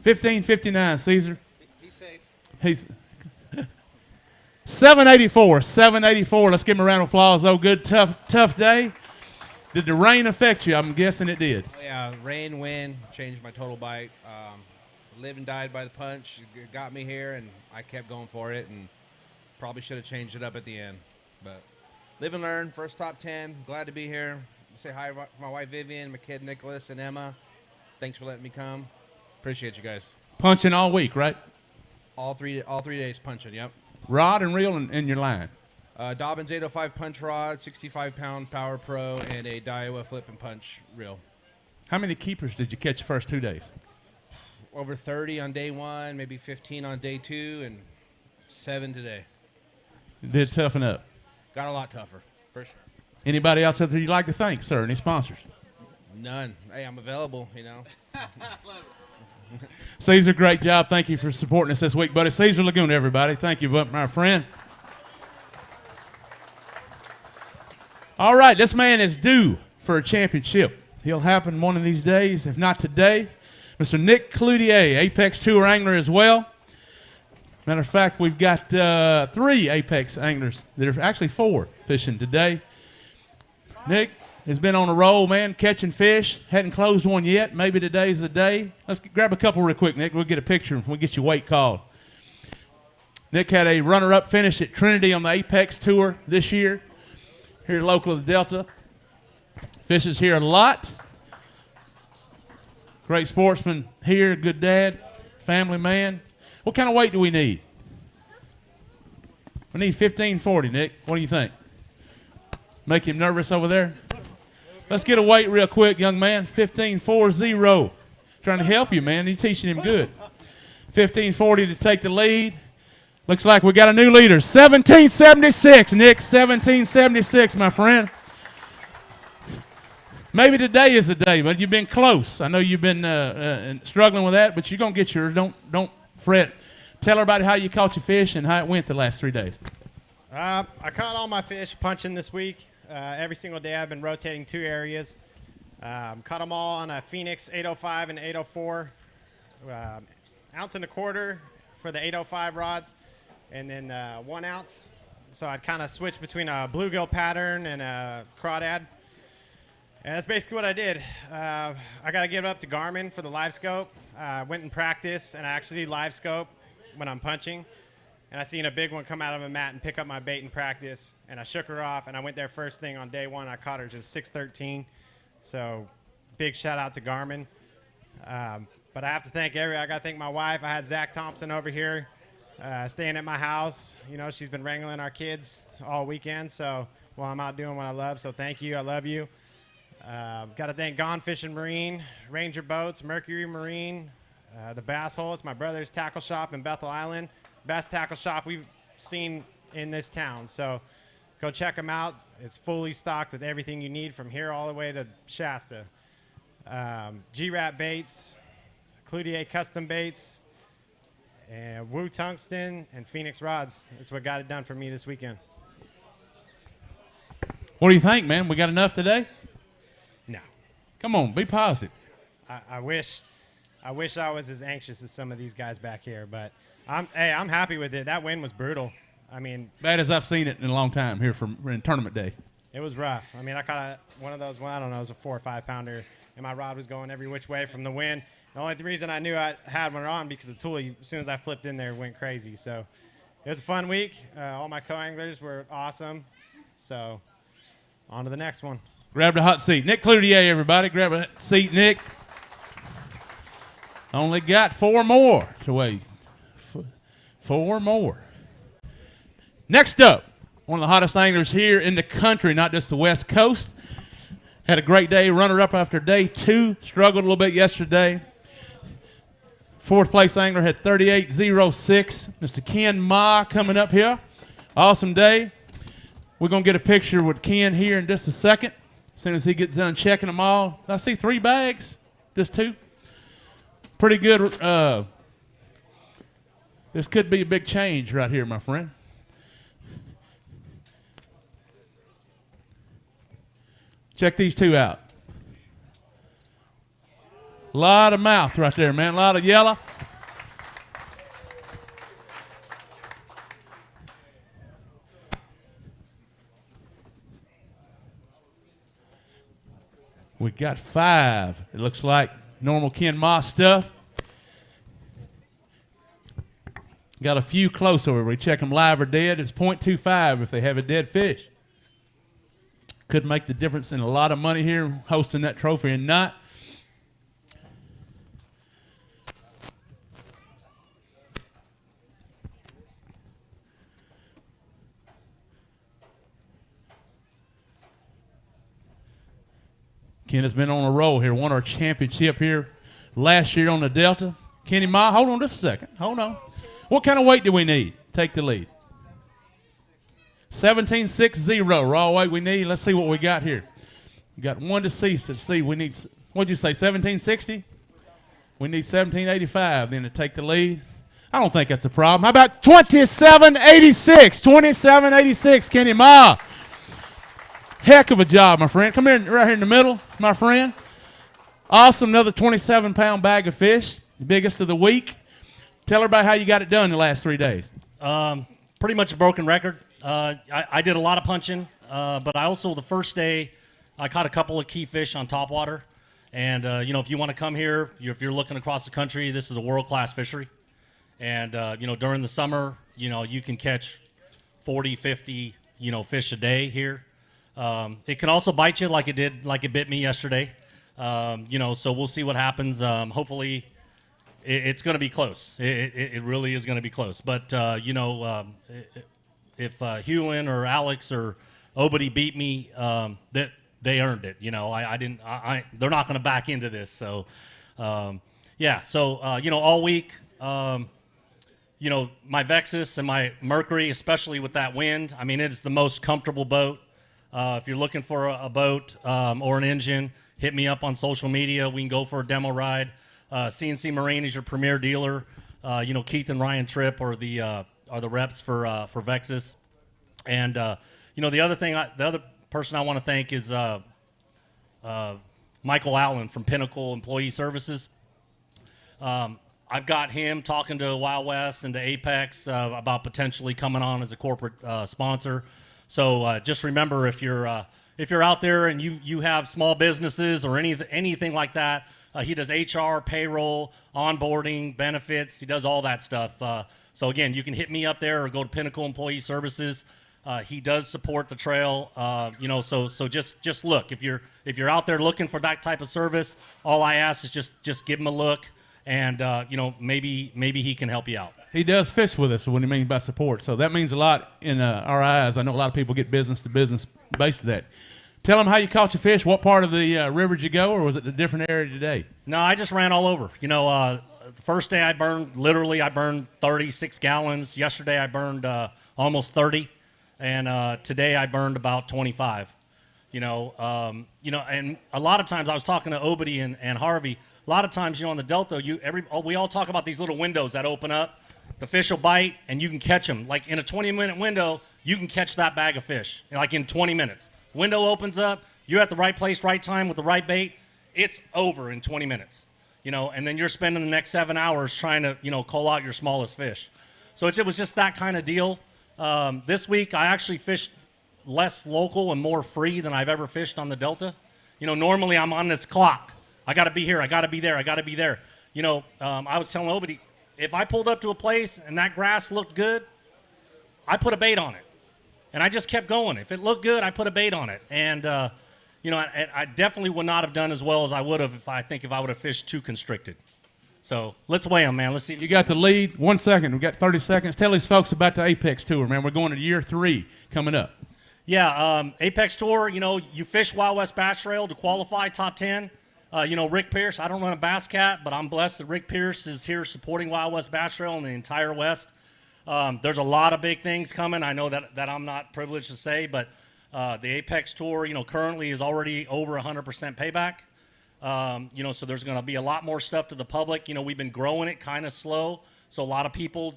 15.59, Caesar. He's safe. He's 784. 784. Let's give him a round of applause. Oh, good, tough day. Did the rain affect you? I'm guessing it did. Oh, yeah, rain, wind, changed my total bite. Lived and died by the punch. It got me here, and I kept going for it, and probably should have changed it up at the end. But live and learn, first top 10. Glad to be here. Say hi to my wife Vivian, my kid Nicholas, and Emma. Thanks for letting me come. Appreciate you guys. Punching all week, right? All three days punching, yep. Rod and reel in your line. Dobbins 805 punch rod, 65-pound Power Pro, and a Daiwa flip and punch reel. How many keepers did you catch the first 2 days? Over 30 on day 1, maybe 15 on day 2, and 7 today. Did toughen up. Got a lot tougher, for sure. Anybody else out there you'd like to thank, sir? Any sponsors? None. Hey, I'm available, you know. Caesar, great job. Thank you for supporting us this week, buddy. Caesar Laguna, everybody. Thank you, my friend. All right, this man is due for a championship. He'll happen one of these days, if not today. Mr. Nick Cloutier, Apex Tour angler as well. Matter of fact, we've got 3 Apex anglers. There are actually 4 fishing today. Nick has been on a roll, man, catching fish. Hadn't closed one yet. Maybe today's the day. Let's grab a couple real quick, Nick. We'll get a picture and we'll get your weight called. Nick had a runner-up finish at Trinity on the Apex Tour this year, here local to the Delta. Fishes here a lot. Great sportsman here, good dad, family man. What kind of weight do we need? We need 1540, Nick. What do you think? Make him nervous over there? Let's get a weight real quick, young man. 1540. Trying to help you, man. You're teaching him good. 1540 to take the lead. Looks like we got a new leader. 1776, Nick. 1776, my friend. Maybe today is the day, but you've been close. I know you've been struggling with that, but you're going to get yours. Don't fret. Tell everybody how you caught your fish and how it went the last 3 days. I caught all my fish punching this week. Every single day I've been rotating 2 areas. Caught them all on a Phoenix 805 and 804. Ounce and a quarter for the 805 rods, and then 1 ounce. So I'd kind of switch between a bluegill pattern and a crawdad. And that's basically what I did. I got to give it up to Garmin for the live scope. I went and practiced, and I actually live scope when I'm punching. And I seen a big one come out of a mat and pick up my bait in practice. And I shook her off, and I went there first thing on day 1. I caught her just 613. So big shout out to Garmin. But I have to thank I got to thank my wife. I had Zach Thompson over here staying at my house. You know, she's been wrangling our kids all weekend. So while I'm out doing what I love. So thank you. I love you. Got to thank Gone Fishing Marine, Ranger Boats, Mercury Marine, the Bass Hole. It's my brother's tackle shop in Bethel Island. Best tackle shop we've seen in this town. So go check them out. It's fully stocked with everything you need from here all the way to Shasta. G-Rat baits, Cloutier custom baits, and Woo Tungsten and Phoenix rods. That's what got it done for me this weekend. What do you think, man? We got enough today? No. Come on, be positive. I wish I was as anxious as some of these guys back here, but I'm happy with it. That win was brutal. I mean, bad as I've seen it in a long time here in tournament day. It was rough. I mean, I caught one of those, well, I don't know, it was a 4 or 5 pounder, and my rod was going every which way from the wind. The only reason I knew I had one on because the tool, as soon as I flipped in there, it went crazy. So it was a fun week. All my co-anglers were awesome. So on to the next one. Grab the hot seat. Nick Cloutier, everybody. Grab a seat, Nick. Only got 4 more to wait. 4 more. Next up, one of the hottest anglers here in the country, not just the West Coast. Had a great day, runner-up after day 2. Struggled a little bit yesterday. 4th place angler had 38.06. Mr. Ken Ma coming up here. Awesome day. We're going to get a picture with Ken here in just a second. As soon as he gets done checking them all. I see 3 bags. Just 2. Pretty good. This could be a big change right here, my friend. Check these 2 out. A lot of mouth right there, man. A lot of yellow. We got 5. It looks like normal Ken Moss stuff. Got a few close over. We check them live or dead. It's 0.25 if they have a dead fish. Could make the difference in a lot of money here hosting that trophy and not. Ken has been on a roll here. Won our championship here last year on the Delta. Kenny Ma, hold on just a second. Hold on. What kind of weight do we need? Take the lead. 17.60 raw weight we need. Let's see what we got here. We got 1 deceased. Let's see. We need, what'd you say, 17.60? We need 17.85 then to take the lead. I don't think that's a problem. How about 27.86? 27.86, Kenny Ma. Heck of a job, my friend. Come here, right here in the middle, my friend. Awesome, another 27-pound bag of fish, the biggest of the week. Tell everybody how you got it done the last 3 days. Pretty much a broken record. I did a lot of punching, but I also, the first day, I caught a couple of key fish on topwater. And, you know, if you want to come here, if you're looking across the country, this is a world-class fishery. And, you know, during the summer, you know, you can catch 40, 50, you know, fish a day here. It can also bite you like it bit me yesterday. You know, so we'll see what happens. Hopefully it's going to be close. It really is going to be close. But, you know, if Hewlin or Alex or Obity beat me, that they earned it. You know, they're not going to back into this. So, yeah. So, you know, all week, you know, my Vexus and my Mercury, especially with that wind, I mean, it is the most comfortable boat. If you're looking for a boat or an engine, hit me up on social media. We can go for a demo ride. CNC Marine is your premier dealer. You know, Keith and Ryan Tripp are the reps for Vexus. And you know, the other person I want to thank is Michael Allen from Pinnacle Employee Services. I've got him talking to Wild West and to Apex about potentially coming on as a corporate sponsor. So just remember, if you're out there and you have small businesses or anything like that, he does HR, payroll, onboarding, benefits. He does all that stuff. So again, you can hit me up there or go to Pinnacle Employee Services. He does support the trail. You know, so just look. If you're out there looking for that type of service, all I ask is just give him a look, and you know, maybe he can help you out. He does fish with us, what he means by support. So that means a lot in our eyes. I know a lot of people get business to business based on that. Tell them how you caught your fish. What part of the river did you go, or was it a different area today? No, I just ran all over. You know, the first day I burned 36 gallons. Yesterday I burned almost 30, and today I burned about 25. And a lot of times I was talking to Obedy and Harvey. A lot of times, on the Delta, we all talk about these little windows that open up. The fish will bite, and you can catch them. Like in a 20-minute window, you can catch that bag of fish, like in 20 minutes. Window opens up, you're at the right place, right time with the right bait, it's over in 20 minutes. And then you're spending the next 7 hours trying to, cull out your smallest fish. So it was just that kind of deal. This week, I actually fished less local and more free than I've ever fished on the Delta. Normally I'm on this clock. I got to be here. I got to be there. I got to be there. I was telling Obedy, if I pulled up to a place and that grass looked good, I put a bait on it. And I just kept going. If it looked good, I put a bait on it. And, I definitely would not have done as well as I would have if I would have fished too constricted. So let's weigh them, man. Let's see. You got the lead. 1 second. We got 30 seconds. Tell these folks about the Apex Tour, man. We're going to year 3 coming up. Yeah, Apex Tour, you fish Wild West Bass Trail to qualify top 10. Rick Pierce, I don't run a Bass Cat, but I'm blessed that Rick Pierce is here supporting Wild West Bass Trail and the entire West. There's a lot of big things coming. I know that I'm not privileged to say, but the Apex Tour, currently is already over 100% payback. So there's going to be a lot more stuff to the public. We've been growing it kind of slow, so a lot of people,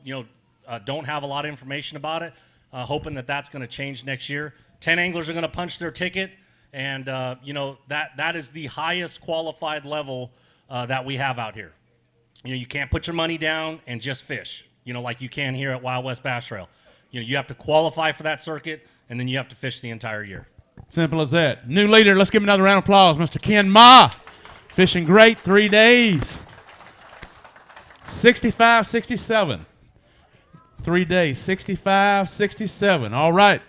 don't have a lot of information about it. Hoping that's going to change next year. 10 anglers are going to punch their ticket, and that is the highest qualified level that we have out here. You can't put your money down and just fish, like you can here at Wild West Bass Trail. You have to qualify for that circuit, and then you have to fish the entire year. Simple as that. New leader, let's give him another round of applause, Mr. Ken Ma. Fishing great, 3 days. 65-67. 3 days, 65-67. All right.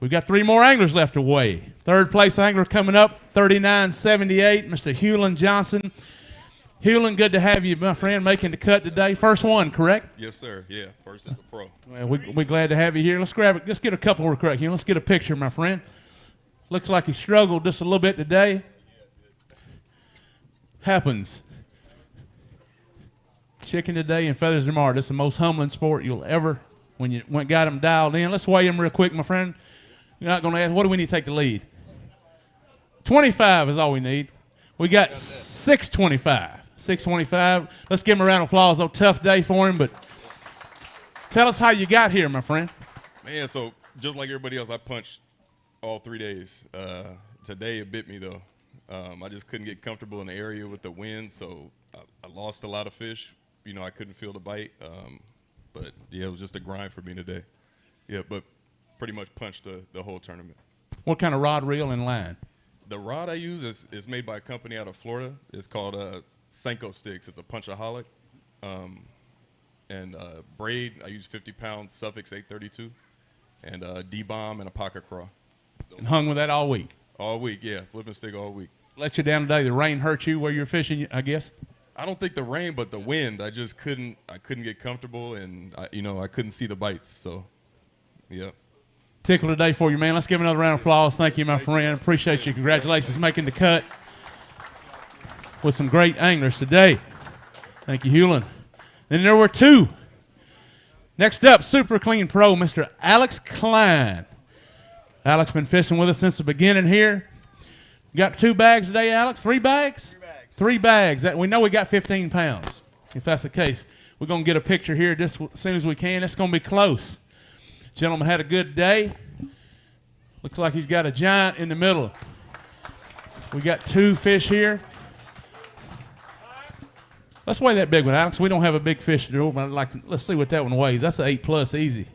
We've got 3 more anglers left to weigh. Third place angler coming up, 39-78, Mr. Hewlin Johnson. Hewlin, good to have you, my friend, making the cut today. First one, correct? Yes, sir. Yeah, first as a pro. Well, we're glad to have you here. Let's grab it. Let's get a couple real quick, Hewlin. Let's get a picture, my friend. Looks like he struggled just a little bit today. Happens. Chicken today and feathers tomorrow. This is the most humbling sport you'll ever, when you got them dialed in. Let's weigh him real quick, my friend. You're not going to ask, what do we need to take the lead? 25 is all we need. We got 625. 625. Let's give him a round of applause. A tough day for him, but tell us how you got here, my friend. Man, so just like everybody else, I punched all 3 days. Today it bit me, though. I just couldn't get comfortable in the area with the wind, so I lost a lot of fish. I couldn't feel the bite. But, yeah, it was just a grind for me today. Yeah, but pretty much punched the whole tournament. What kind of rod, reel, and line? The rod I use is made by a company out of Florida. It's called Senko Sticks. It's a punchaholic. And braid, I use 50-pound Suffix 832. And D-bomb and a pocket craw. And hung with that all week? All week, yeah. Flipping stick all week. Let you down today. The rain hurt you where you're fishing, I guess? I don't think the rain, but the wind. I just couldn't get comfortable, and I couldn't see the bites. So, yeah. Tickle today for you, man. Let's give another round of applause. Thank you, my friend. Appreciate you. Congratulations making the cut with some great anglers today. Thank you, Hewlin. Then there were 2. Next up, Super Clean Pro, Mr. Alex Klein. Alex been fishing with us since the beginning here. You got 2 bags today, Alex? 3 bags? 3 bags. We know we got 15 pounds. If that's the case, we're going to get a picture here just as soon as we can. It's going to be close. Gentleman had a good day. Looks like he's got a giant in the middle. We got 2 fish here. Let's weigh that big one, Alex. We don't have a big fish to do, but let's see what that one weighs. That's an 8+ easy.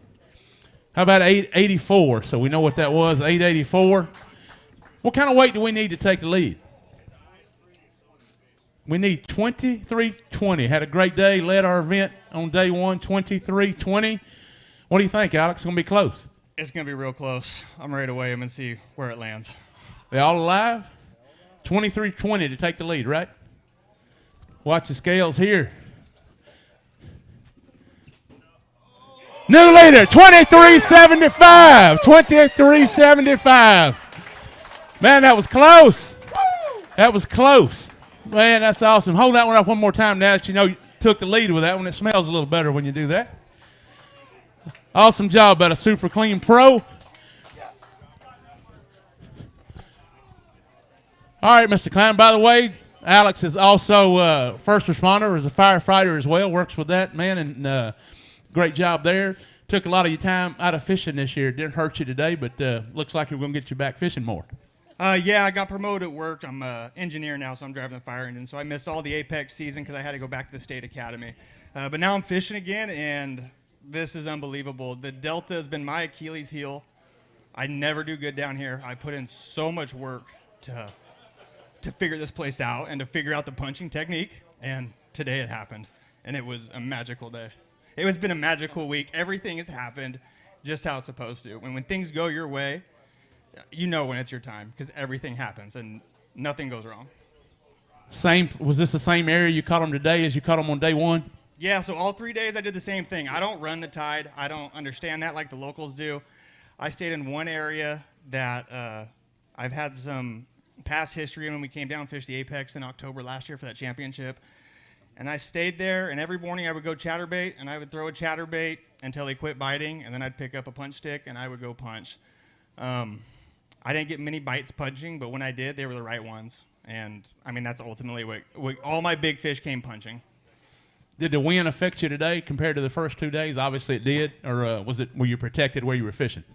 How about 884? So we know what that was, 884. What kind of weight do we need to take the lead? We need 2320. Had a great day, led our event on day 1, 2320. What do you think, Alex? It's going to be close. It's going to be real close. I'm ready to weigh him and see where it lands. They all alive? 2320 to take the lead, right? Watch the scales here. New leader, 2375. 2375. Man, that was close. That was close. Man, that's awesome. Hold that one up one more time now that you know took the lead with that one. It smells a little better when you do that. Awesome job by a Super Clean Pro. All right, Mr. Klein. By the way, Alex is also first responder, is a firefighter as well, works with that, man, and great job there. Took a lot of your time out of fishing this year. Didn't hurt you today, but looks like we're going to get you back fishing more. Yeah, I got promoted at work. I'm an engineer now, so I'm driving the fire engine. So I missed all the Apex season because I had to go back to the state academy. But now I'm fishing again, and this is unbelievable. The Delta has been my Achilles heel. I never do good down here. I put in so much work to figure this place out and to figure out the punching technique, and today it happened, and it was a magical day. It has been a magical week. Everything has happened just how it's supposed to. And when things go your way, you know when it's your time because everything happens and nothing goes wrong. Was this the same area you caught them today as you caught them on day one? Yeah, so all 3 days I did the same thing. I don't run the tide. I don't understand that like the locals do. I stayed in one area that I've had some past history when we came down and fished the Apex in October last year for that championship. And I stayed there, and every morning I would go chatterbait, and I would throw a chatterbait until they quit biting, and then I'd pick up a punch stick, and I would go punch. I didn't get many bites punching, but when I did, they were the right ones. And, I mean, that's ultimately what all my big fish came punching. Did the wind affect you today compared to the first 2 days? Obviously it did, or were you protected where you were fishing?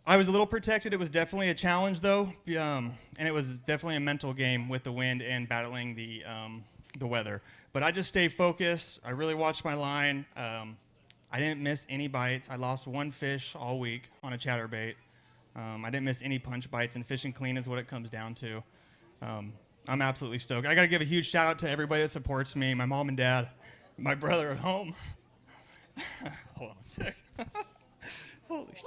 I was a little protected. It was definitely a challenge, though, and it was definitely a mental game with the wind and battling the weather. But I just stayed focused. I really watched my line. I didn't miss any bites. I lost one fish all week on a chatterbait. I didn't miss any punch bites, and fishing clean is what it comes down to. I'm absolutely stoked. I got to give a huge shout out to everybody that supports me, my mom and dad, my brother at home. Hold on a sec. Holy shit.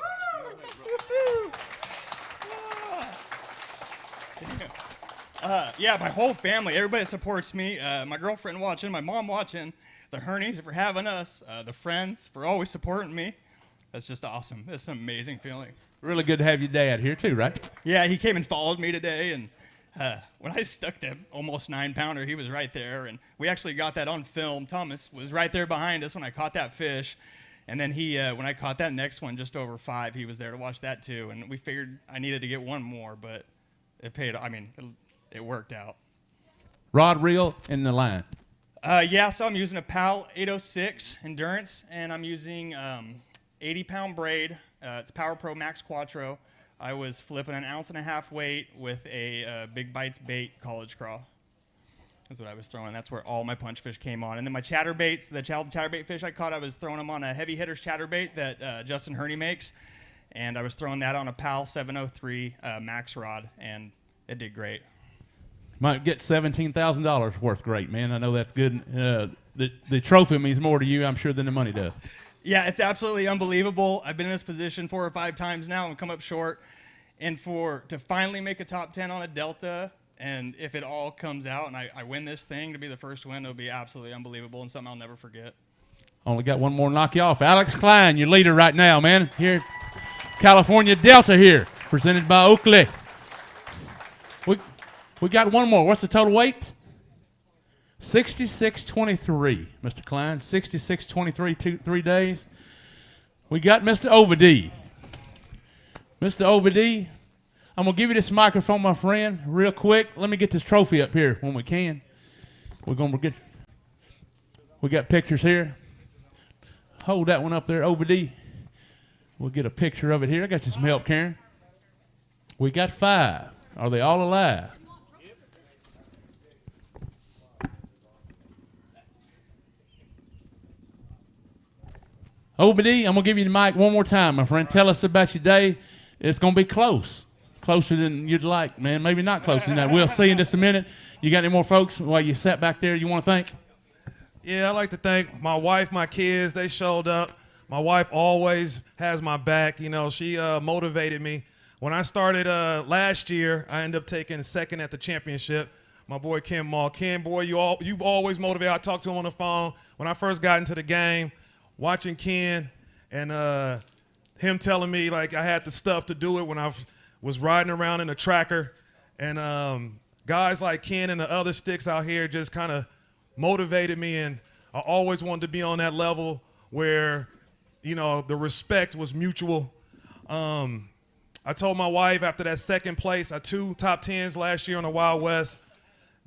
Yeah, my whole family, everybody that supports me, my girlfriend watching, my mom watching, the Hernies for having us, the friends for always supporting me. That's just awesome. It's an amazing feeling. Really good to have your dad here too, right? Yeah, he came and followed me today, and when I stuck that almost 9-pounder, he was right there, and we actually got that on film. Thomas was right there behind us when I caught that fish. And then when I caught that next one just over 5, he was there to watch that too. And we figured I needed to get one more, but it paid. I mean, it worked out. Rod, reel, and the line. Yeah, so I'm using a PAL 806 Endurance, and I'm using 80-pound braid. It's Power Pro Max Quattro. I was flipping an 1.5 ounce weight with a Big Bites bait college craw. That's what I was throwing. That's where all my punch fish came on. And then my chatterbaits, the chatterbait fish I caught, I was throwing them on a Heavy Hitters chatterbait that Justin Herney makes. And I was throwing that on a PAL 703 Max rod, and it did great. Might get $17,000 worth great, man. I know that's good. The trophy means more to you, I'm sure, than the money does. Yeah, it's absolutely unbelievable. I've been in this position 4 or 5 times now and come up short. And to finally make a top 10 on a Delta, and if it all comes out and I win this thing to be the first win, it'll be absolutely unbelievable and something I'll never forget. Only got one more to knock you off. Alex Klein, your leader right now, man. Here, California Delta here, presented by Oakley. We got one more. What's the total weight? 66.23, Mr. Klein. 66.23, 3 days. We got Mr. Obadi. Mr. Obadi, I'm going to give you this microphone, my friend, real quick. Let me get this trophy up here when we can. We got pictures here. Hold that one up there, Obadi. We'll get a picture of it here. I got you some help, Karen. We got 5. Are they all alive? Obadi, I'm going to give you the mic one more time, my friend. Tell us about your day. It's going to be close. Closer than you'd like, man. Maybe not closer than that. We'll see in just a minute. You got any more folks while you sat back there you want to thank? Yeah, I'd like to thank my wife, my kids. They showed up. My wife always has my back. You know, she motivated me. When I started last year, I ended up taking second at the championship. My boy Ken Mall. Ken, boy, you always motivate. I talked to him on the phone. When I first got into the game, watching Ken and him telling me like I had the stuff to do it when I was riding around in a tracker. And guys like Ken and the other sticks out here just kind of motivated me. And I always wanted to be on that level where, you know, the respect was mutual. I told my wife after that second place, I 2 top 10s last year on the Wild West.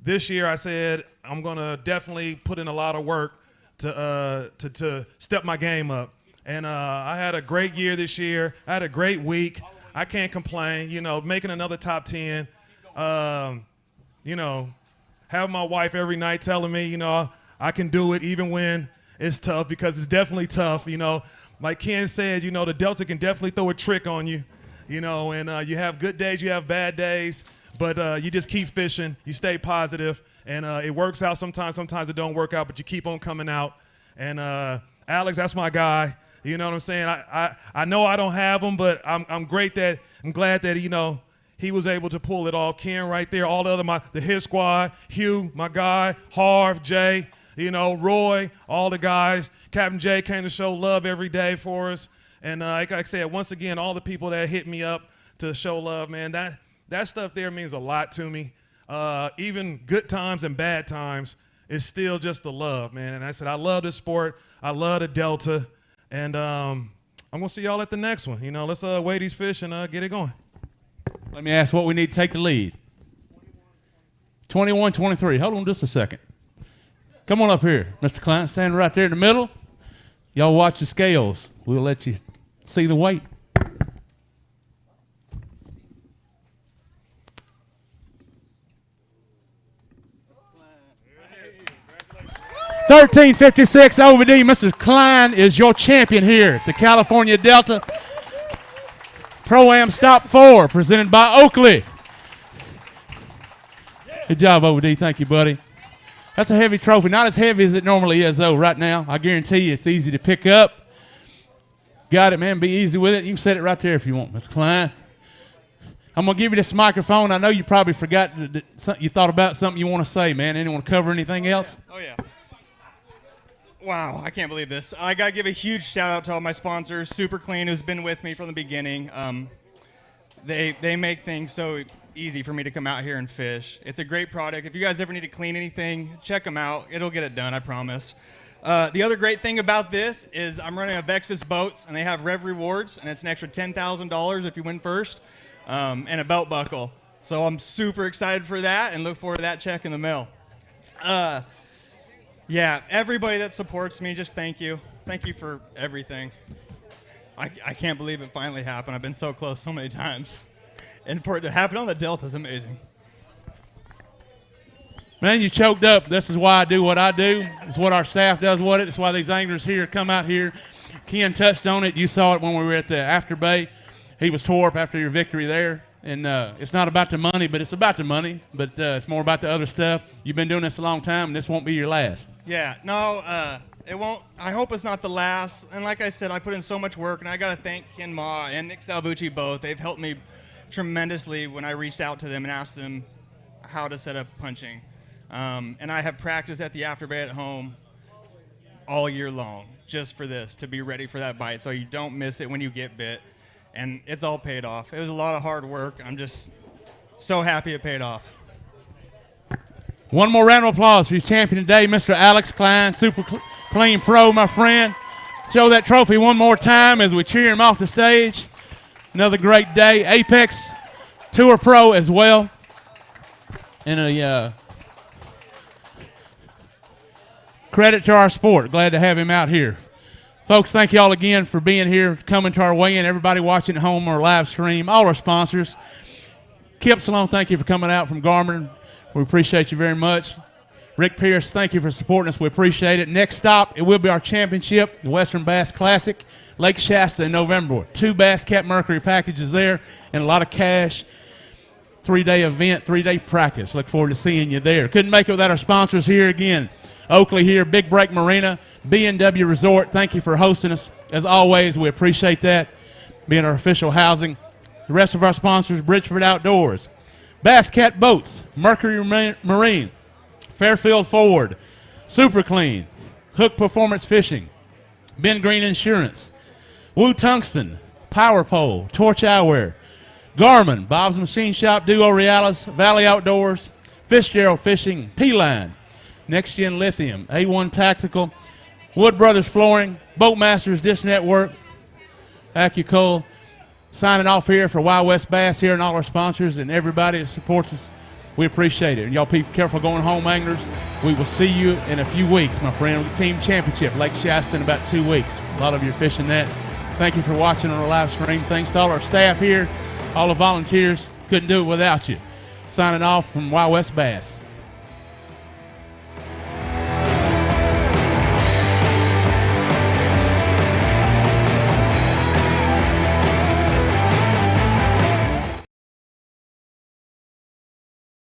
This year I said I'm gonna definitely put in a lot of work to step my game up. And I had a great year this year. I had a great week. I can't complain. You know, making another top 10. You know, having my wife every night telling me, you know, I can do it even when it's tough, because it's definitely tough. You know, like Ken said, you know, the Delta can definitely throw a trick on you. You know, and you have good days, you have bad days, but you just keep fishing, you stay positive, and it works out sometimes. Sometimes it don't work out, but you keep on coming out. And Alex, that's my guy. You know what I'm saying? I know I don't have him, but I'm glad that, you know, he was able to pull it off. Ken right there, all the other the his squad, Hugh, my guy, Harv, Jay, you know, Roy, all the guys. Captain Jay came to show love every day for us. And like I said, once again, all the people that hit me up to show love, man, that stuff there means a lot to me. Even good times and bad times, it's still just the love, man. And I said, I love this sport. I love the Delta. And I'm going to see y'all at the next one. You know, let's weigh these fish and get it going. Let me ask what we need to take the lead. 21-23. Hold on just a second. Come on up here, Mr. Klein. Stand right there in the middle. Y'all watch the scales. We'll let you see the weight. $13.56 OVD. Mr. Klein is your champion here at the California Delta Pro-Am Stop 4, presented by Oakley. Good job, OVD. Thank you, buddy. That's a heavy trophy. Not as heavy as it normally is, though, right now. I guarantee you it's easy to pick up. Got it, man. Be easy with it. You can set it right there if you want, Mr. Klein. I'm going to give you this microphone. I know you probably forgot that you thought about something you want to say, man. Anyone cover anything else? Oh, yeah. Wow, I can't believe this. I got to give a huge shout out to all my sponsors. Super Clean, who's been with me from the beginning. They make things so easy for me to come out here and fish. It's a great product. If you guys ever need to clean anything, check them out. It'll get it done, I promise. The other great thing about this is I'm running a Vexus Boats, and they have Rev Rewards, and it's an extra $10,000 if you win first, and a belt buckle. So I'm super excited for that and look forward to that check in the mail. Yeah, everybody that supports me, just thank you. Thank you for everything. I can't believe it finally happened. I've been so close so many times. And for it to happen on the Delta is amazing. Man, you choked up. This is why I do what I do. It's what our staff does with it. It's why these anglers here come out here. Ken touched on it. You saw it when we were at the After Bay. He was tore up after your victory there. And it's not about the money, but it's about the money. But it's more about the other stuff. You've been doing this a long time, and this won't be your last. Yeah, no, it won't. I hope it's not the last. And like I said, I put in so much work, and I got to thank Ken Ma and Nick Salvucci both. They've helped me tremendously when I reached out to them and asked them how to set up punching. And I have practiced at the After Bay at home all year long just for this, to be ready for that bite so you don't miss it when you get bit. And it's all paid off. It was a lot of hard work. I'm just so happy it paid off. One more round of applause for your champion today, Mr. Alex Klein, Super Clean Pro, my friend. Show that trophy one more time as we cheer him off the stage. Another great day. Apex Tour Pro as well. And a credit to our sport. Glad to have him out here. Folks, thank you all again for being here, coming to our weigh-in. Everybody watching at home or live stream, all our sponsors. Kip Salone, thank you for coming out from Garmin. We appreciate you very much. Rick Pierce, thank you for supporting us. We appreciate it. Next stop, it will be our championship, the Western Bass Classic, Lake Shasta in November. 2 Bass Cat Mercury packages there and a lot of cash. 3-day event, 3-day practice. Look forward to seeing you there. Couldn't make it without our sponsors here again. Oakley here, Big Break Marina, B&W Resort. Thank you for hosting us. As always, we appreciate that, being our official housing. The rest of our sponsors, Bridgeford Outdoors, Bass Cat Boats, Mercury Marine, Fairfield Ford, Super Clean, Hook Performance Fishing, Ben Green Insurance, Woo Tungsten, Power Pole, Torch Eyewear, Garmin, Bob's Machine Shop, Duo Realis, Valley Outdoors, Fitzgerald Fishing, P-Line, Next Gen Lithium, A1 Tactical, Wood Brothers Flooring, Boatmasters Dish Network, AccuCoal. Signing off here for Wild West Bass here and all our sponsors and everybody that supports us. We appreciate it. And y'all be careful going home, anglers. We will see you in a few weeks, my friend. Team Championship, Lake Shasta, in about 2 weeks. A lot of you are fishing that. Thank you for watching on our live stream. Thanks to all our staff here, all the volunteers. Couldn't do it without you. Signing off from Wild West Bass.